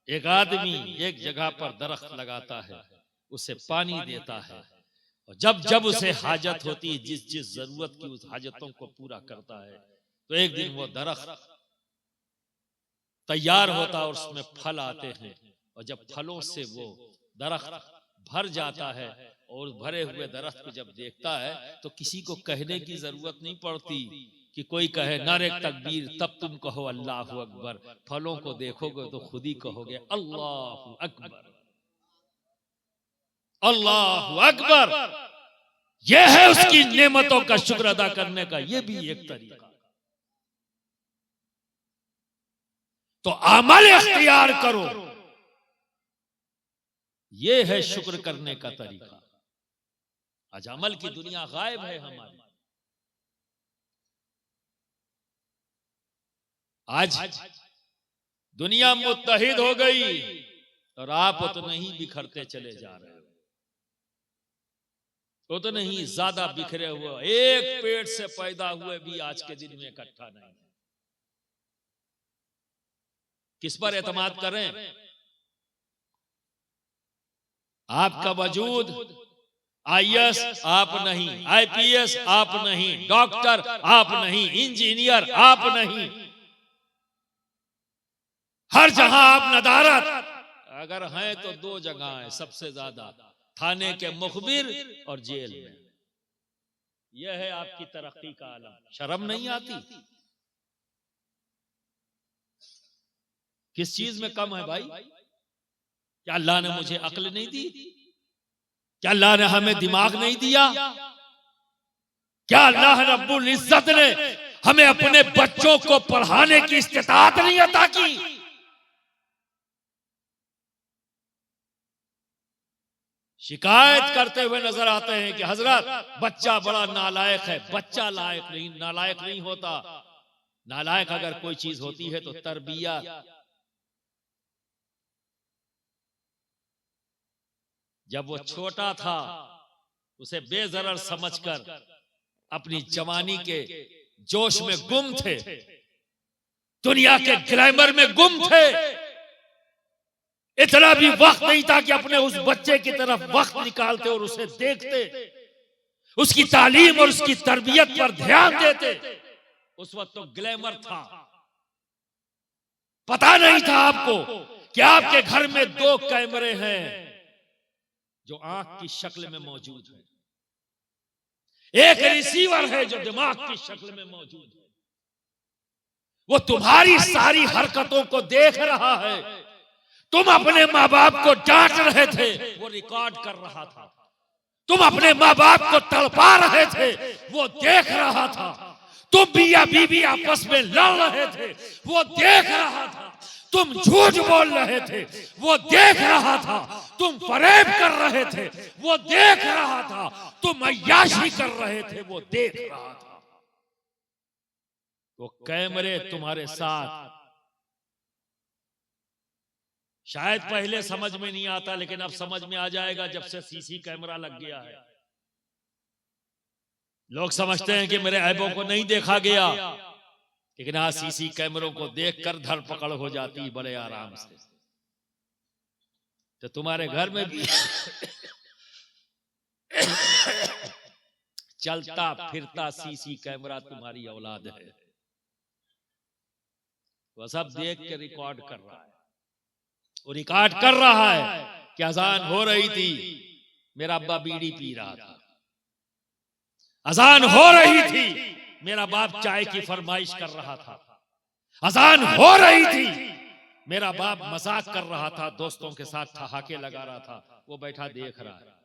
एक आदमी एक जगह पर दरख्त लगाता है, उसे पानी देता है, और जब जब उसे हाजत होती है, जिस जिस जरूरत की उस हाजतों को पूरा करता है, तो एक दिन वो दरख्त तैयार होता और उसमें फल आते हैं, और जब फलों से वो दरख्त भर जाता है, और भरे हुए दरख्त को जब देखता है तो किसी को कहने की जरूरत नहीं पड़ती कि कोई कहे नारे तकबीर, तब तुम कहो अल्लाह अकबर। फलों को देखोगे तो खुद ही कहोगे अल्लाह अकबर, अल्लाह अकबर। यह है उसकी नेमतों का शुक्र अदा करने का, यह भी एक तरीका। तो अमल इख्तियार करो, यह है शुक्र करने का तरीका। आज अमल की दुनिया गायब है हमारी। आज दुनिया मुत्तहिद हो गई और आप उतने ही बिखरते चले जा रहे हो, उतने ही ज्यादा बिखरे हुए। एक पेट से पैदा हुए भी आज के दिन में इकट्ठा नहीं। किस पर एतमाद करें? आपका वजूद आईएएस आप नहीं, आईपीएस आप नहीं, डॉक्टर आप नहीं, इंजीनियर आप नहीं, हर जहां आप नदारत। अगर हैं तो दो जगह है सबसे ज्यादा, थाने के मुखबिर और जेल में। यह है आपकी तरक्की का आलम। शर्म नहीं आती? किस चीज में कम है भाई? क्या अल्लाह ने मुझे अक्ल नहीं दी? क्या अल्लाह ने हमें दिमाग नहीं दिया? क्या अल्लाह रब्बुल इज्जत ने हमें अपने बच्चों को पढ़ाने की इस्तिताअत नहीं अता की? शिकायत करते हुए नजर आते हैं कि हजरत बच्चा बड़ा नालायक है। बच्चा लायक नहीं, नालायक नहीं होता। नालायक अगर कोई चीज होती है तो तरबियत। जब वो छोटा था उसे बेजरर समझकर अपनी जवानी के जोश में गुम थे, दुनिया के ग्लैमर में गुम थे। इतना भी वक्त नहीं था कि अपने उस बच्चे की तरफ वक्त निकालते और उसे देखते, उसकी तालीम और उसकी तरबियत पर ध्यान देते। उस वक्त तो ग्लैमर था। पता नहीं था आपको कि आपके घर में 2 कैमरे हैं जो आंख की शक्ल में मौजूद है, एक रिसीवर है जो दिमाग की शक्ल में मौजूद है। वो तुम्हारी सारी हरकतों को देख रहा है। तुम अपने माँ बाप को डांट रहे थे, वो रिकॉर्ड कर रहा था। तुम अपने माँ बाप को तड़पा रहे थे, वो देख रहा था। तुम मियां बीवी आपस में लड़ रहे थे, वो देख रहा था। तुम झूठ बोल रहे थे, वो देख रहा था। तुम फरेब कर रहे थे, वो देख रहा था। तुम अय्याशी कर रहे थे, वो देख रहा था। वो कैमरे तुम्हारे साथ। शायद पहले समझ में नहीं आता, लेकिन अब समझ में आ जाएगा जब से सीसी कैमरा लग गया है। लोग समझते हैं कि मेरे ऐबों को नहीं देखा गया, लेकिन आज सीसी कैमरों को देखकर धरपकड़ हो जाती है बड़े आराम से। तो तुम्हारे घर में भी चलता फिरता सीसी कैमरा तुम्हारी औलाद है। वह सब देख के रिकॉर्ड कर रहा है। वो रिकॉर्ड कर रहा है कि अजान हो रही थी, मेरा अब्बा बीड़ी पी रहा था। अजान हो रही थी, मेरा बाप चाय की फरमाइश कर रहा था। अजान हो रही थी, मेरा बाप मजाक कर रहा था, दोस्तों के साथ ठहाके लगा रहा था। वो बैठा देख रहा है।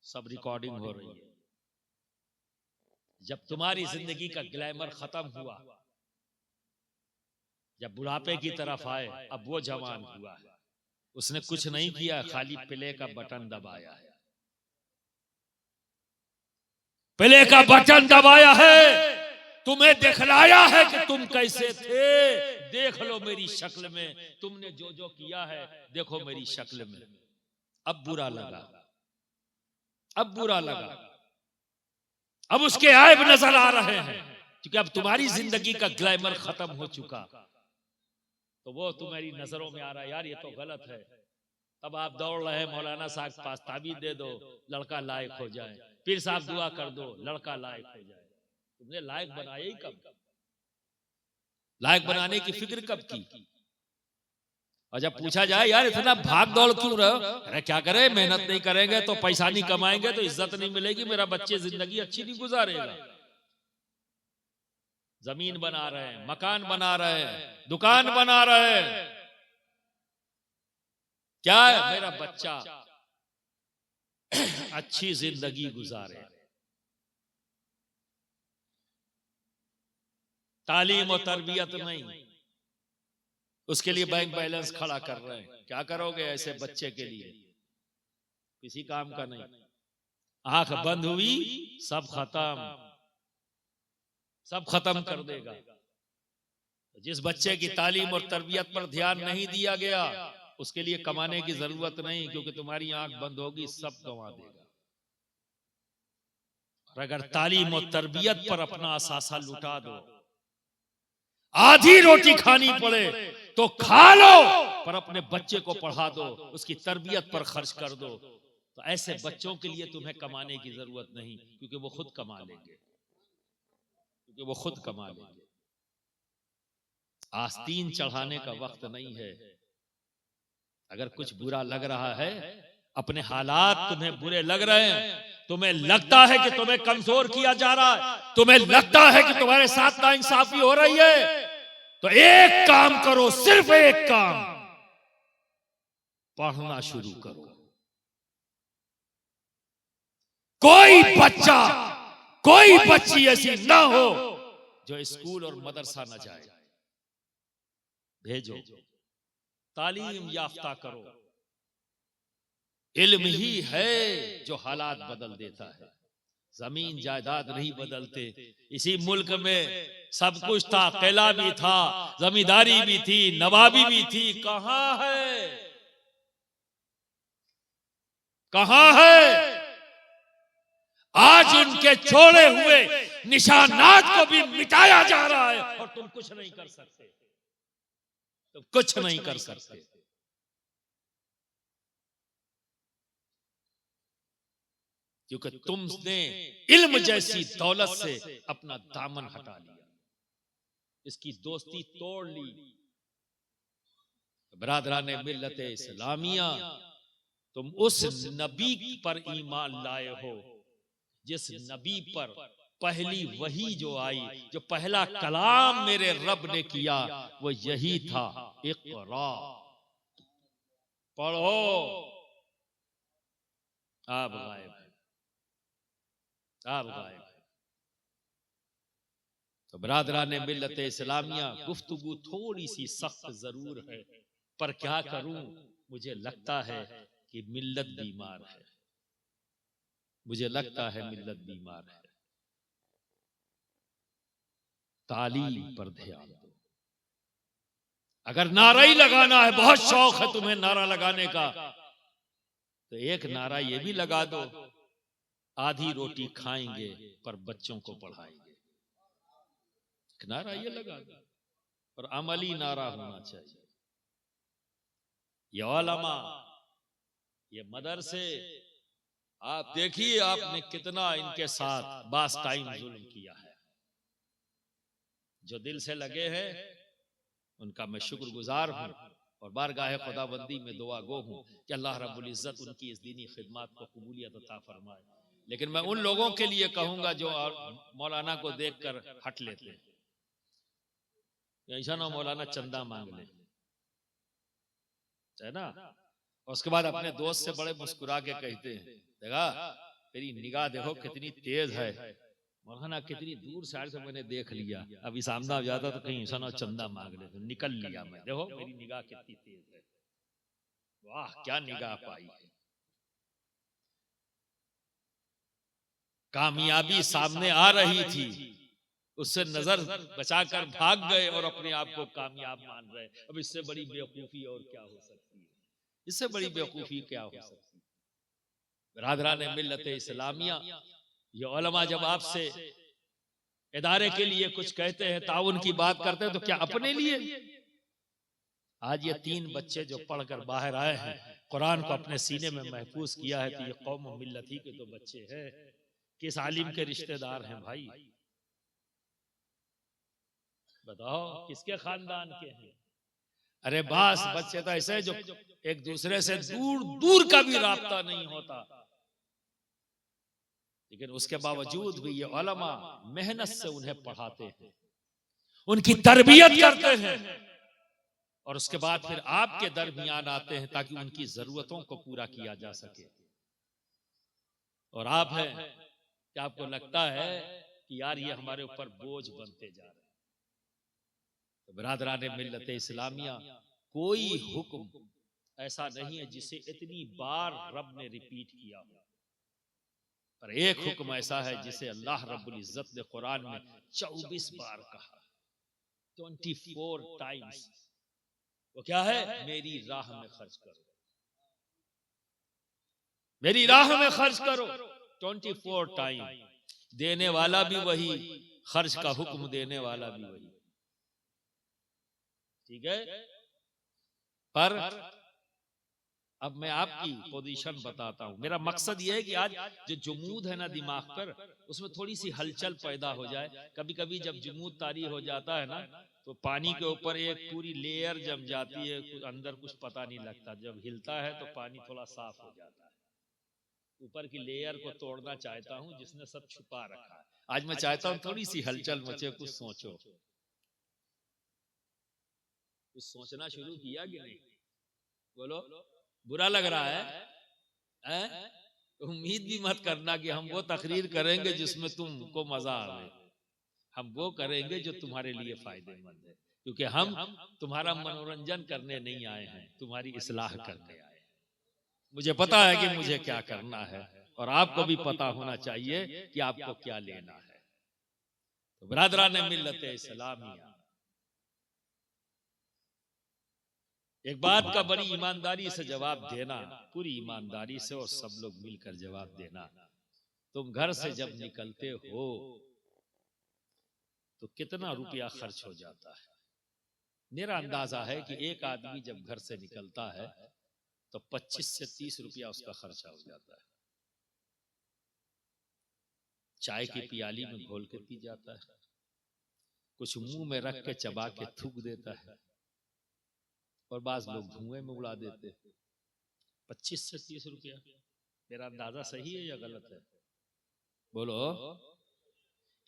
सब रिकॉर्डिंग हो रही है। जब तुम्हारी जिंदगी का ग्लैमर खत्म हुआ, जब बुढ़ापे की तरफ आए, अब वो जवान हुआ है, उसने कुछ नहीं किया, खाली प्ले का बटन दबाया है, प्ले का बटन दबाया है, तुम्हें दिखलाया है कि तुम कैसे थे, देख लो मेरी शक्ल में, तुमने जो जो किया है देखो मेरी शक्ल में। अब बुरा लगा, अब बुरा लगा, अब उसके ऐब नजर आ रहे हैं, क्योंकि अब तुम्हारी जिंदगी का ग्लैमर खत्म हो चुका, तो वो तुम्हारी नजरों में आ रहा है, यार ये तो गलत है। तब आप दौड़ रहे हैं मौलाना साहब के पास, ताबीज दे दो लड़का लायक हो जाए, पीर साहब दुआ कर दो लड़का लायक हो जाए। तुमने लायक बनाया ही कब? लायक बनाने की फिक्र कब की? और जब पूछा जाए यार इतना भाग दौड़ क्यों रहे हो, अरे क्या करें, मेहनत नहीं करेंगे तो पैसा नहीं कमाएंगे तो इज्जत नहीं मिलेगी, मेरा बच्चे जिंदगी अच्छी नहीं गुजारेगा। जमीन बना रहे हैं, मकान बना रहे हैं, दुकान बना रहे हैं, क्या है मेरा बच्चा अच्छी जिंदगी गुजारे, तालीम और तरबियत नहीं, उसके लिए बैंक बैलेंस खड़ा कर रहे हैं। क्या करोगे ऐसे बच्चे के लिए? किसी काम का नहीं। आंख बंद हुई सब खत्म, सब खत्म कर देगा। जिस बच्चे की तालीम और तरबियत पर ध्यान नहीं दिया गया, उसके लिए कमाने की जरूरत नहीं, क्योंकि तुम्हारी आंख बंद होगी सब गंवा देगा। और अगर तालीम और तरबियत पर अपना असासा लुटा दो, आधी रोटी खानी पड़े तो खा लो, पर अपने बच्चे को पढ़ा दो, उसकी तरबियत पर खर्च कर दो, तो ऐसे बच्चों के लिए तुम्हें कमाने की जरूरत नहीं, क्योंकि वो खुद कमा लेंगे, क्योंकि वो खुद कमा लेंगे। आस्तीन चढ़ाने का वक्त नहीं है। अगर कुछ बुरा लग रहा है, अपने हालात तुम्हें बुरे लग रहे हैं, तुम्हें लगता है कि तुम्हें कमजोर किया जा रहा है, तुम्हें लगता है कि तुम्हारे साथ नाइंसाफी हो रही है, तो एक काम करो, सिर्फ एक काम, पढ़ना शुरू करो। कोई बच्चा, कोई बच्ची ऐसी ना हो जो स्कूल और मदरसा न जाए, भेजो, तालीम याफ्ता करो। इल्म ही है जो हालात बदल देता है, जमीन जायदाद नहीं बदलते। इसी मुल्क में सब कुछ था, किला भी था, जमींदारी भी थी, नवाबी भी थी, कहां है, कहां है? आज उनके छोड़े हुए निशानात को भी मिटाया जा रहा है, और तुम कुछ नहीं कर सकते, तुम कुछ नहीं कर सकते। क्योंकि तुमने इल्म जैसी दौलत से अपना दामन हटा लिया, इसकी दोस्ती तोड़ ली। बरादराने मिल्लत इस्लामिया, तुम उस नबी पर ईमान लाए हो जिस नबी पर पहली वही जो आई, जो पहला कलाम मेरे रब ने किया वो यही था, इक़रा, पढ़ो। आप गायब, आप गायब। तो बरादराने मिल्लत इस्लामिया, गुफ्तगू थोड़ी सी सख्त जरूर है, पर क्या करूं, मुझे लगता है कि मिल्लत बीमार है, मुझे लगता है मिल्लत बीमार है। तालीम पर ध्यान दो। अगर नारा ही लगाना है, बहुत शौक है तुम्हें नारा लगाने का, तो एक नारा ये भी लगा दो, आधी रोटी खाएंगे पर बच्चों को पढ़ाएंगे। एक नारा ये लगा दो, और अमली नारा होना चाहिए। ये उलमा, ये मदरसे, आप देखिए आपने कितना इनके साथ बास टाइम जुल्म किया है। जो दिल से लगे हैं उनका मैं शुक्रगुजार हूं, और बारगाह खुदाबंदी में दुआ गो हूं कि अल्लाह रब्बुल इज्जत उनकी इस दीनी खिदमत को कबूलियत अता फरमाए। लेकिन मैं उन लोगों के लिए कहूंगा जो मौलाना को देखकर हट लेते हैं, ऐसा ना मौलाना चंदा मांग ले, है ना, उसके बाद अपने दोस्त से बड़े मुस्कुरा के कहते हैं, देखा तेरी निगाह देखो कितनी तेज है, मौलाना कितनी दूर से आए थे, मैंने देख लिया, अभी सामने आ जाता तो कहीं सना चंदा मांग ले, तो निकल लिया मैं। देखो मेरी निगाह कितनी तेज है, वाह क्या निगाह पाई है। कामयाबी सामने आ रही थी, उससे नजर बचाकर भाग गए और अपने आप को कामयाब मान रहे। अब इससे बड़ी बेवकूफी और क्या हो सकती है, इससे बड़ी बेवकूफी क्या हो सकती है। बिरादरान मिल्लत इस्लामिया, ये उलमा जब आपसे इदारे के लिए कुछ कहते हैं, ताउन की बात करते हैं, तो क्या अपने लिए? आज ये 3 बच्चे जो पढ़कर बाहर आए हैं, कुरान को अपने सीने में महफूज किया है, तो ये कौम मिल्लत ही के तो बच्चे हैं। किस आलिम के रिश्तेदार हैं भाई, बताओ किसके खानदान के हैं? अरे बस बच्चे तो ऐसे जो एक दूसरे से दूर दूर का भी राब्ता नहीं होता, लेकिन उसके बावजूद भी ये उलमा मेहनत से उन्हें पढ़ाते हैं, उनकी तरबियत करते हैं, और उसके बाद फिर आपके दरमियान आते हैं ताकि उनकी जरूरतों को पूरा किया जा सके। और आप हैं कि आपको लगता है कि यार ये हमारे ऊपर बोझ बनते जा रहे हैं। तो बिरादरान मिल्लत इस्लामिया, कोई हुक्म ऐसा नहीं है जिसे इतनी बार रब ने रिपीट किया हो, पर एक हुक्म ऐसा है जिसे अल्लाह रब्बुल इज्जत ने कुरान में 24 बार कहा, 24 टाइम्स। वो क्या है? मेरी राह में खर्च करो, मेरी राह में खर्च करो। 24 टाइम, देने वाला भी वही, खर्च का हुक्म देने वाला भी वही, ठीक है। पर अब मैं आपकी पोजीशन बताता हूं। मेरा मकसद यह है कि आज जो जुमूद है ना दिमाग पर, उसमें थोड़ी सी हलचल पैदा हो जाए। कभी कभी जब जुमूद तारी हो जाता है ना, तो पानी के ऊपर एक पूरी लेयर जम जाती है, अंदर कुछ पता नहीं लगता। जब हिलता है तो पानी थोड़ा साफ हो जाता है। ऊपर की लेयर को तोड़ना चाहता हूं जिसने सब छुपा रखा है। आज मैं चाहता हूं थोड़ी सी हलचल मचे, कुछ सोचो। कुछ सोचना शुरू किया कि नहीं? बोलो, बुरा लग रहा है? उम्मीद भी मत करना कि हम वो तकरीर करेंगे जिसमें तुमको मजा आवे। हम वो करेंगे जो तुम्हारे लिए फायदेमंद है, क्योंकि हम तुम्हारा मनोरंजन करने नहीं आए हैं, तुम्हारी इस्लाह करने आए हैं। मुझे पता है कि मुझे क्या करना है, और आपको भी पता होना चाहिए कि आपको क्या लेना है। तो बिरादरान मिल्लत इस्लामिया, एक बात का बड़ी ईमानदारी से जवाब देना, पूरी ईमानदारी से, और सब लोग मिलकर जवाब देना। तुम घर से जब निकलते हो तो कितना रुपया खर्च हो जाता है? मेरा अंदाजा है कि एक आदमी जब घर से निकलता है तो 25 से 30 रुपया उसका खर्चा हो जाता है। चाय की पियाली में घोल के पी जाता है, कुछ मुंह में रख के चबा के थूक देता है, और बाज लोग धुएं में उड़ा देते हैं। 25 से 30 रुपया, मेरा अंदाजा सही है या गलत है? बोलो,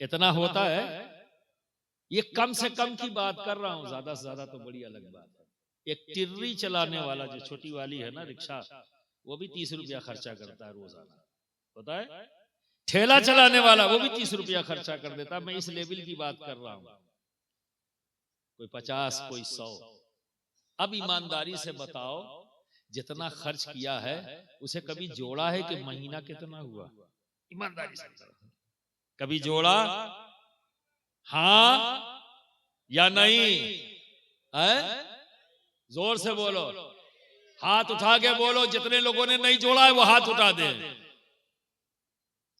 इतना होता है? ये कम से कम की बात कर रहा हूं, ज्यादा से ज्यादा तो बड़ी अलग बात है। एक टिर्री चलाने वाला जो छोटी वाली है ना रिक्शा, वो भी 30 रुपया खर्चा करता है रोजाना, पता है? ठेला चलाने वाला वो भी 30 रुपया खर्चा कर देता है। मैं इस लेवल की बात कर रहा हूं, कोई 50, कोई 100। अब ईमानदारी से बताओ, जितना खर्च किया है उसे कभी जोड़ा है कि महीना कितना हुआ? ईमानदारी से कभी जोड़ा? हाँ या नहीं? है? जोर से बोलो, हाथ उठा के बोलो। जितने लोगों ने नहीं जोड़ा है वो हाथ उठा दे।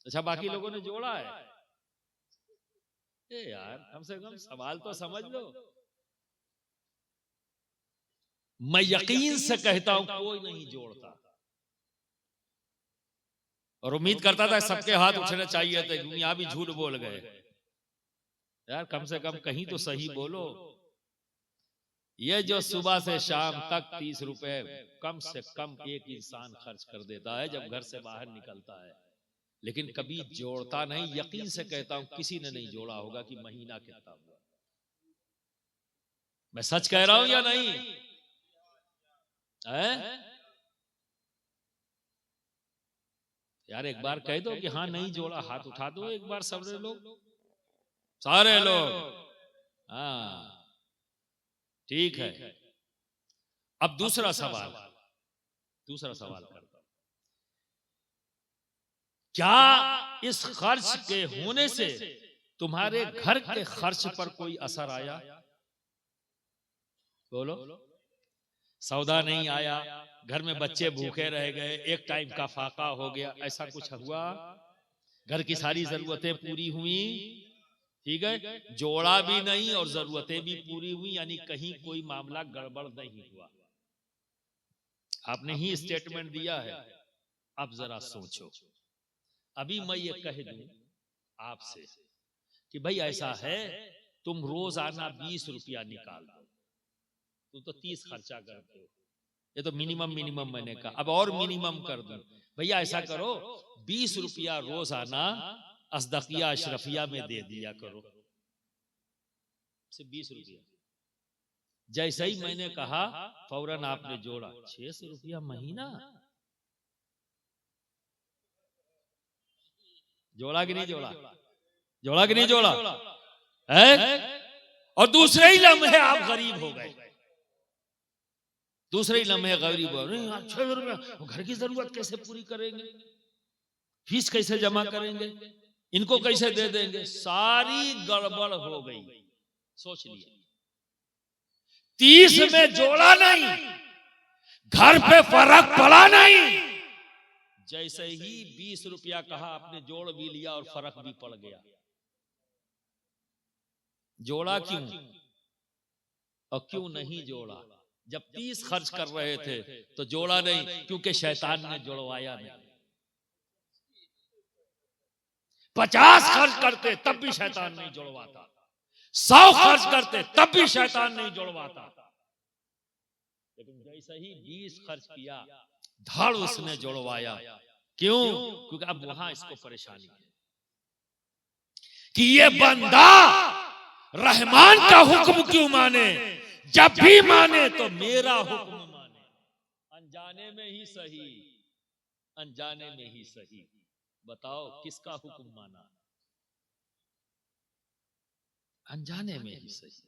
अच्छा, बाकी लोगों ने जोड़ा है? ए यार, कम से कम सवाल तो समझ लो। मैं यकीन से कहता हूं कोई नहीं जोड़ता, और उम्मीद करता था सबके हाथ उठने चाहिए थे। यहाँ भी झूठ बोल गए यार, कम से कम कहीं तो सही बोलो। ये जो सुबह से शाम तक 30 रुपए कम से कम एक इंसान खर्च कर देता है जब घर से बाहर निकलता है, लेकिन कभी जोड़ता नहीं। यकीन से कहता हूं किसी ने नहीं जोड़ा होगा कि महीना कितना हुआ। मैं सच कह रहा हूं या नहीं? है? यार एक बार कह दो कि हाँ नहीं जोड़ा, हाथ उठा दो एक बार सारे लोग, सारे लोग। हाँ ठीक है। अब दूसरा सवाल करता हूं, क्या इस खर्च के होने से तुम्हारे घर के खर्च पर कोई असर आया? बोलो। सौदा नहीं आया, घर में बच्चे भूखे रह गए, एक टाइम का फाका हो गया, ऐसा कुछ हुआ? घर की सारी जरूरतें पूरी हुई, ठीक है, जोड़ा भी नहीं और जरूरतें भी पूरी हुई, यानी कहीं कोई मामला गड़बड़ नहीं हुआ। आपने ही स्टेटमेंट दिया है। अब जरा सोचो, अभी मैं ये कह दूं आपसे कि भाई ऐसा है, तुम रोजाना 20 रुपया निकाल दो, तुम तो 30 खर्चा करते हो, ये तो मिनिमम मैंने कहा, अब और मिनिमम कर दूं, भैया ऐसा करो 20 रुपया रोजाना असदकिया अशरफिया में दे दिया करो, सिर्फ 20 रुपया। जैसे ही मैंने कहा फौरन आपने जोड़ा 600 रुपया महीना। जोड़ा कि नहीं जोड़ा? जोड़ा कि नहीं जोड़ा है? और दूसरे ही लम्हे आप गरीब हो गए, दूसरे ही लम्हे गरीब हो गए। 600 रुपया घर की जरूरत कैसे पूरी करेंगे, फीस कैसे जमा करेंगे, इनको कैसे दे देंगे, सारी गड़बड़ हो गई। सोच लिया 30 में जोड़ा नहीं, घर पे फर्क पड़ा नहीं, जैसे ही 20 रुपया कहा आपने जोड़ भी लिया और फर्क भी पड़ गया। जोड़ा क्यों और क्यों नहीं जोड़ा? जब 30 खर्च कर रहे थे तो जोड़ा नहीं, क्योंकि शैतान ने जोड़वाया नहीं। 50 खर्च करते तब भी शैतान नहीं जोड़वाता, 100 खर्च करते तब भी शैतान नहीं जोड़वाता, लेकिन जैसे ही 20 खर्च किया धड़ उसने जोड़वाया। क्यों? क्योंकि अब वहां इसको परेशानी है कि ये बंदा रहमान का हुक्म क्यों माने, जब भी माने तो मेरा हुक्म माने। अनजाने में ही सही, अनजाने में ही सही, बताओ किसका हुक्म माना? अनजाने में ही सही,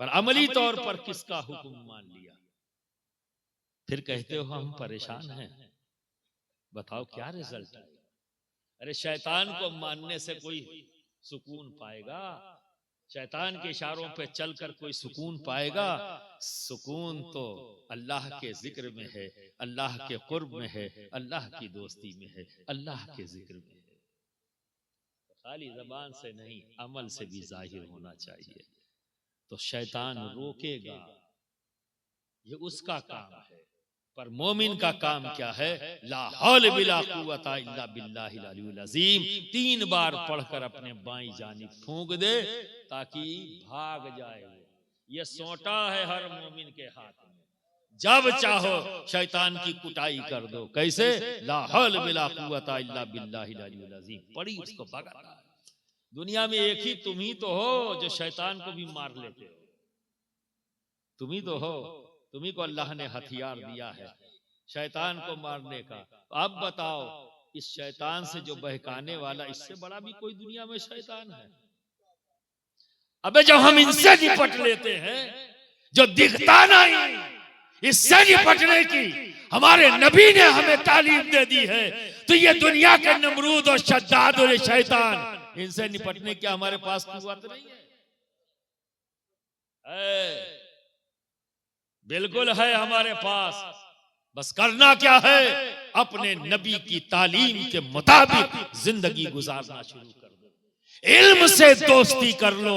पर अमली तौर पर किसका हुक्म मान लिया? फिर कहते हो हम परेशान हैं, बताओ क्या रिजल्ट है? अरे शैतान को मानने से कोई सुकून पाएगा? शैतान के इशारों पे चलकर कोई सुकून पाएगा? सुकून तो अल्लाह के जिक्र में है, अल्लाह के कुर्ब में है, अल्लाह की दोस्ती में है, अल्लाह के जिक्र में है। खाली जबान से नहीं, अमल से भी जाहिर होना चाहिए। तो शैतान रोकेगा, ये उसका काम है, पर मोमिन का काम क्या है? ला हौल बिला कुव्वता इल्ला बिल्लाहिल अलीयुल अज़ीम 3 बार पढ़कर अपने बाईं जानिब फूंक दे ताकि भाग जाए। ये सोटा है हर मोमिन के हाथ में, जब चाहो शैतान की कुटाई कर दो। कैसे? ला हौल बिला कुव्वता इल्ला बिल्लाहिल अलीयुल अज़ीम पढ़ी, उसको भगाता है। दुनिया में एक ही तुम ही तो हो जो शैतान को भी मार लेते हो, तुम ही तो हो, तुम्ही को अल्लाह ने हथियार दिया है शैतान को मारने का। अब बताओ इस शैतान से जो बहकाने वाला, इससे बड़ा भी कोई दुनिया में शैतान है? अबे जब हम इनसे निपट लेते हैं जो दिखता नहीं, इससे निपटने की हमारे नबी ने हमें तालीम दे दी है, तो ये दुनिया के नमरूद और शद्दाद और शैतान, इनसे निपटने की हमारे पास कुव्वत नहीं है। बिल्कुल है हमारे पास, बस करना क्या है? अपने नबी की तालीम के मुताबिक जिंदगी गुजारना शुरू कर दो, इल्म से दोस्ती कर लो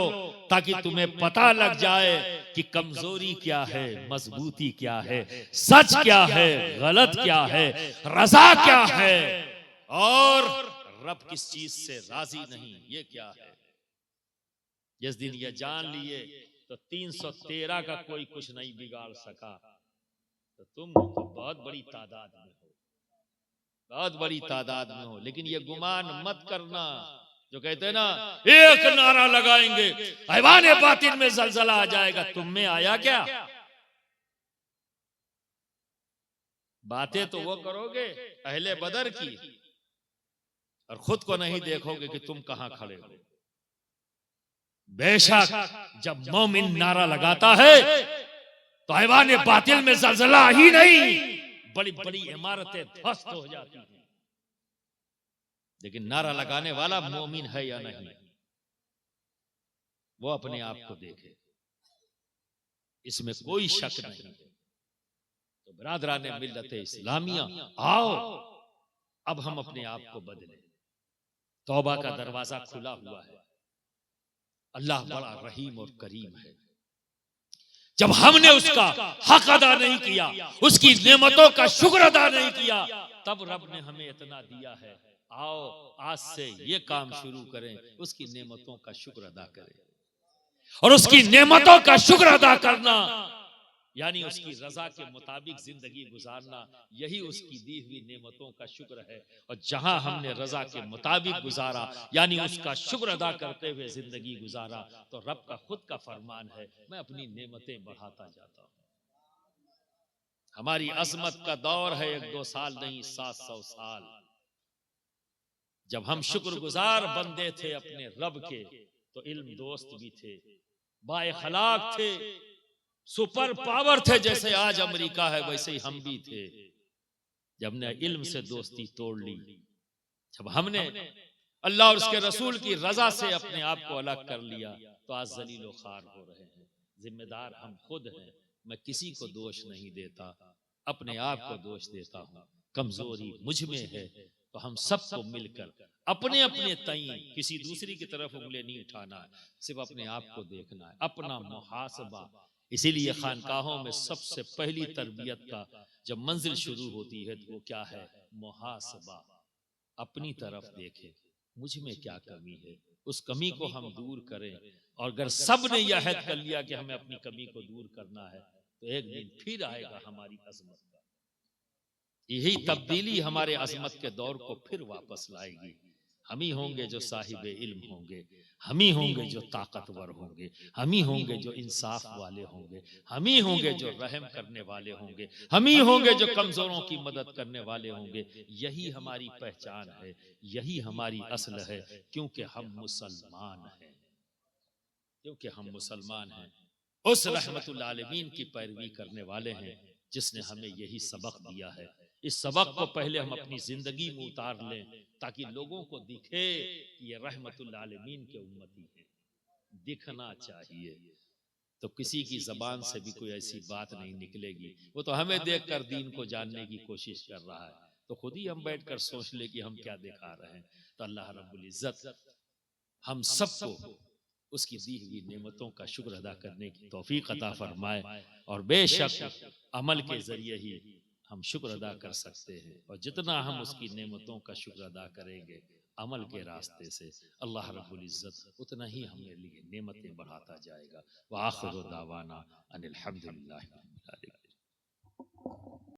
ताकि तुम्हें पता लग जाए कि कमजोरी क्या है, मजबूती क्या है, सच क्या है, गलत क्या है, रजा क्या है और रब किस चीज से राजी नहीं, ये क्या है। जिस दिन ये जान लिए तो 313 का कोई कुछ नहीं बिगाड़ सका। तो तुम तो बहुत बड़ी तादाद में हो, बहुत बड़ी तादाद में हो, लेकिन ये गुमान मत करना जो कहते हैं ना एक नारा लगाएंगे हैवाने बातिन में जलजला आ जाएगा। तुम में आया क्या? बातें तो वो करोगे अहले बदर की, और खुद को नहीं देखोगे कि तुम कहां खड़े हो। बेशक जब मोमिन नारा लगाता है तो ऐवान बातिल में जलजला ही नहीं, बड़ी बड़ी इमारतें ध्वस्त हो जाती हैं। लेकिन नारा लगाने वाला मोमिन है या नहीं, वो अपने आप को देखे, इसमें कोई शक नहीं। तो बरादरान मिल्लत इस्लामिया, आओ अब हम अपने आप को बदले। तौबा का दरवाजा खुला हुआ है। अल्लाह बड़ा रहीम और करीम है। जब हमने उसका हक अदा नहीं किया, उसकी नेमतों का शुक्र अदा नहीं किया, तब रब ने हमें इतना दिया है। आओ आज से ये काम शुरू करें, उसकी नेमतों का शुक्र अदा करें। और उसकी नेमतों का शुक्र अदा करना यानी उसकी रजा के मुताबिक जिंदगी गुजारना, यही उसकी दी हुई नेमतों का शुक्र है। और जहां हमने रजा के मुताबिक गुजारा यानी उसका शुक्र अदा करते हुए जिंदगी गुजारा, तो रब का खुद का फरमान है, मैं अपनी नेमतें बढ़ाता जाता हूं। हमारी अजमत का दौर है 1-2 साल नहीं, 700 साल। जब हम शुक्रगुजार बंदे थे अपने रब के, तो इल्म दोस्त भी थे, बाएखलाक थे, सुपर पावर थे। जैसे आज अमेरिका है वैसे ही हम भी थे। जब हमने इल्म से दोस्ती तोड़ ली, जब हमने अल्लाह और उसके रसूल की रजा से अपने आप को अलग कर लिया, तो आज जलीलो खार हो रहे हैं। जिम्मेदार हम खुद हैं। मैं किसी को दोष नहीं देता, अपने आप को दोष देता हूं। कमजोरी मुझ में है, तो हम सबको मिलकर अपने अपने तई, किसी दूसरी की तरफ उंगली नहीं उठाना है, सिर्फ अपने आप को देखना है, अपना मुहासबा। इसीलिए खानकाहों में सबसे पहली तरबियत का जब मंजिल शुरू होती है तो वो क्या है? मुहासबा। अपनी तरफ देखें, मुझ में क्या कमी है, उस कमी को हम दूर करें। और अगर सब ने यह अहद कर लिया कि हमें अपनी कमी को दूर करना है, तो एक दिन फिर आएगा हमारी अजमत का। यही तब्दीली हमारे अजमत के दौर को फिर वापस लाएगी। हम ही होंगे जो साहिब इल्म होंगे, हम ही होंगे जो ताकतवर होंगे, हम ही होंगे जो इंसाफ वाले होंगे, हम ही होंगे जो रहम करने वाले होंगे, हम ही होंगे जो कमजोरों की मदद करने वाले होंगे। यही हमारी पहचान है, यही हमारी असल है, क्योंकि हम मुसलमान हैं। क्योंकि हम मुसलमान हैं, उस रहमतुल आलमीन की पैरवी करने वाले हैं जिसने हमें यही सबक दिया है। इस सबक को पहले हम अपनी जिंदगी में उतार लें, ताकि लोगों को दिखे कि ये रहमतुल आलमीन के उम्मती हैं। दिखना चाहिए। तो किसी की जबान से भी कोई ऐसी बात नहीं निकलेगी, वो तो हमें देखकर दीन को जानने की कोशिश कर रहा है। तो खुद ही हम बैठकर सोच ले कि हम क्या दिखा रहे हैं। तो अल्लाह रब्बुल इज्जत हम सबको उसकी दी हुई नेमतों का शुक्र अदा करने की तौफीक अता फरमाए। और बेशक अमल के जरिए ही हम शुक्र अदा कर सकते हैं। और जितना हम उसकी नेमतों का शुक्र अदा करेंगे अमल के रास्ते से, अल्लाह रब्बुल इज्जत उतना ही हमें लिए नेमतें बढ़ाता जाएगा। व आखिरु दावाना अनिल हम्दुलिल्लाहि रब्बिल आलमीन।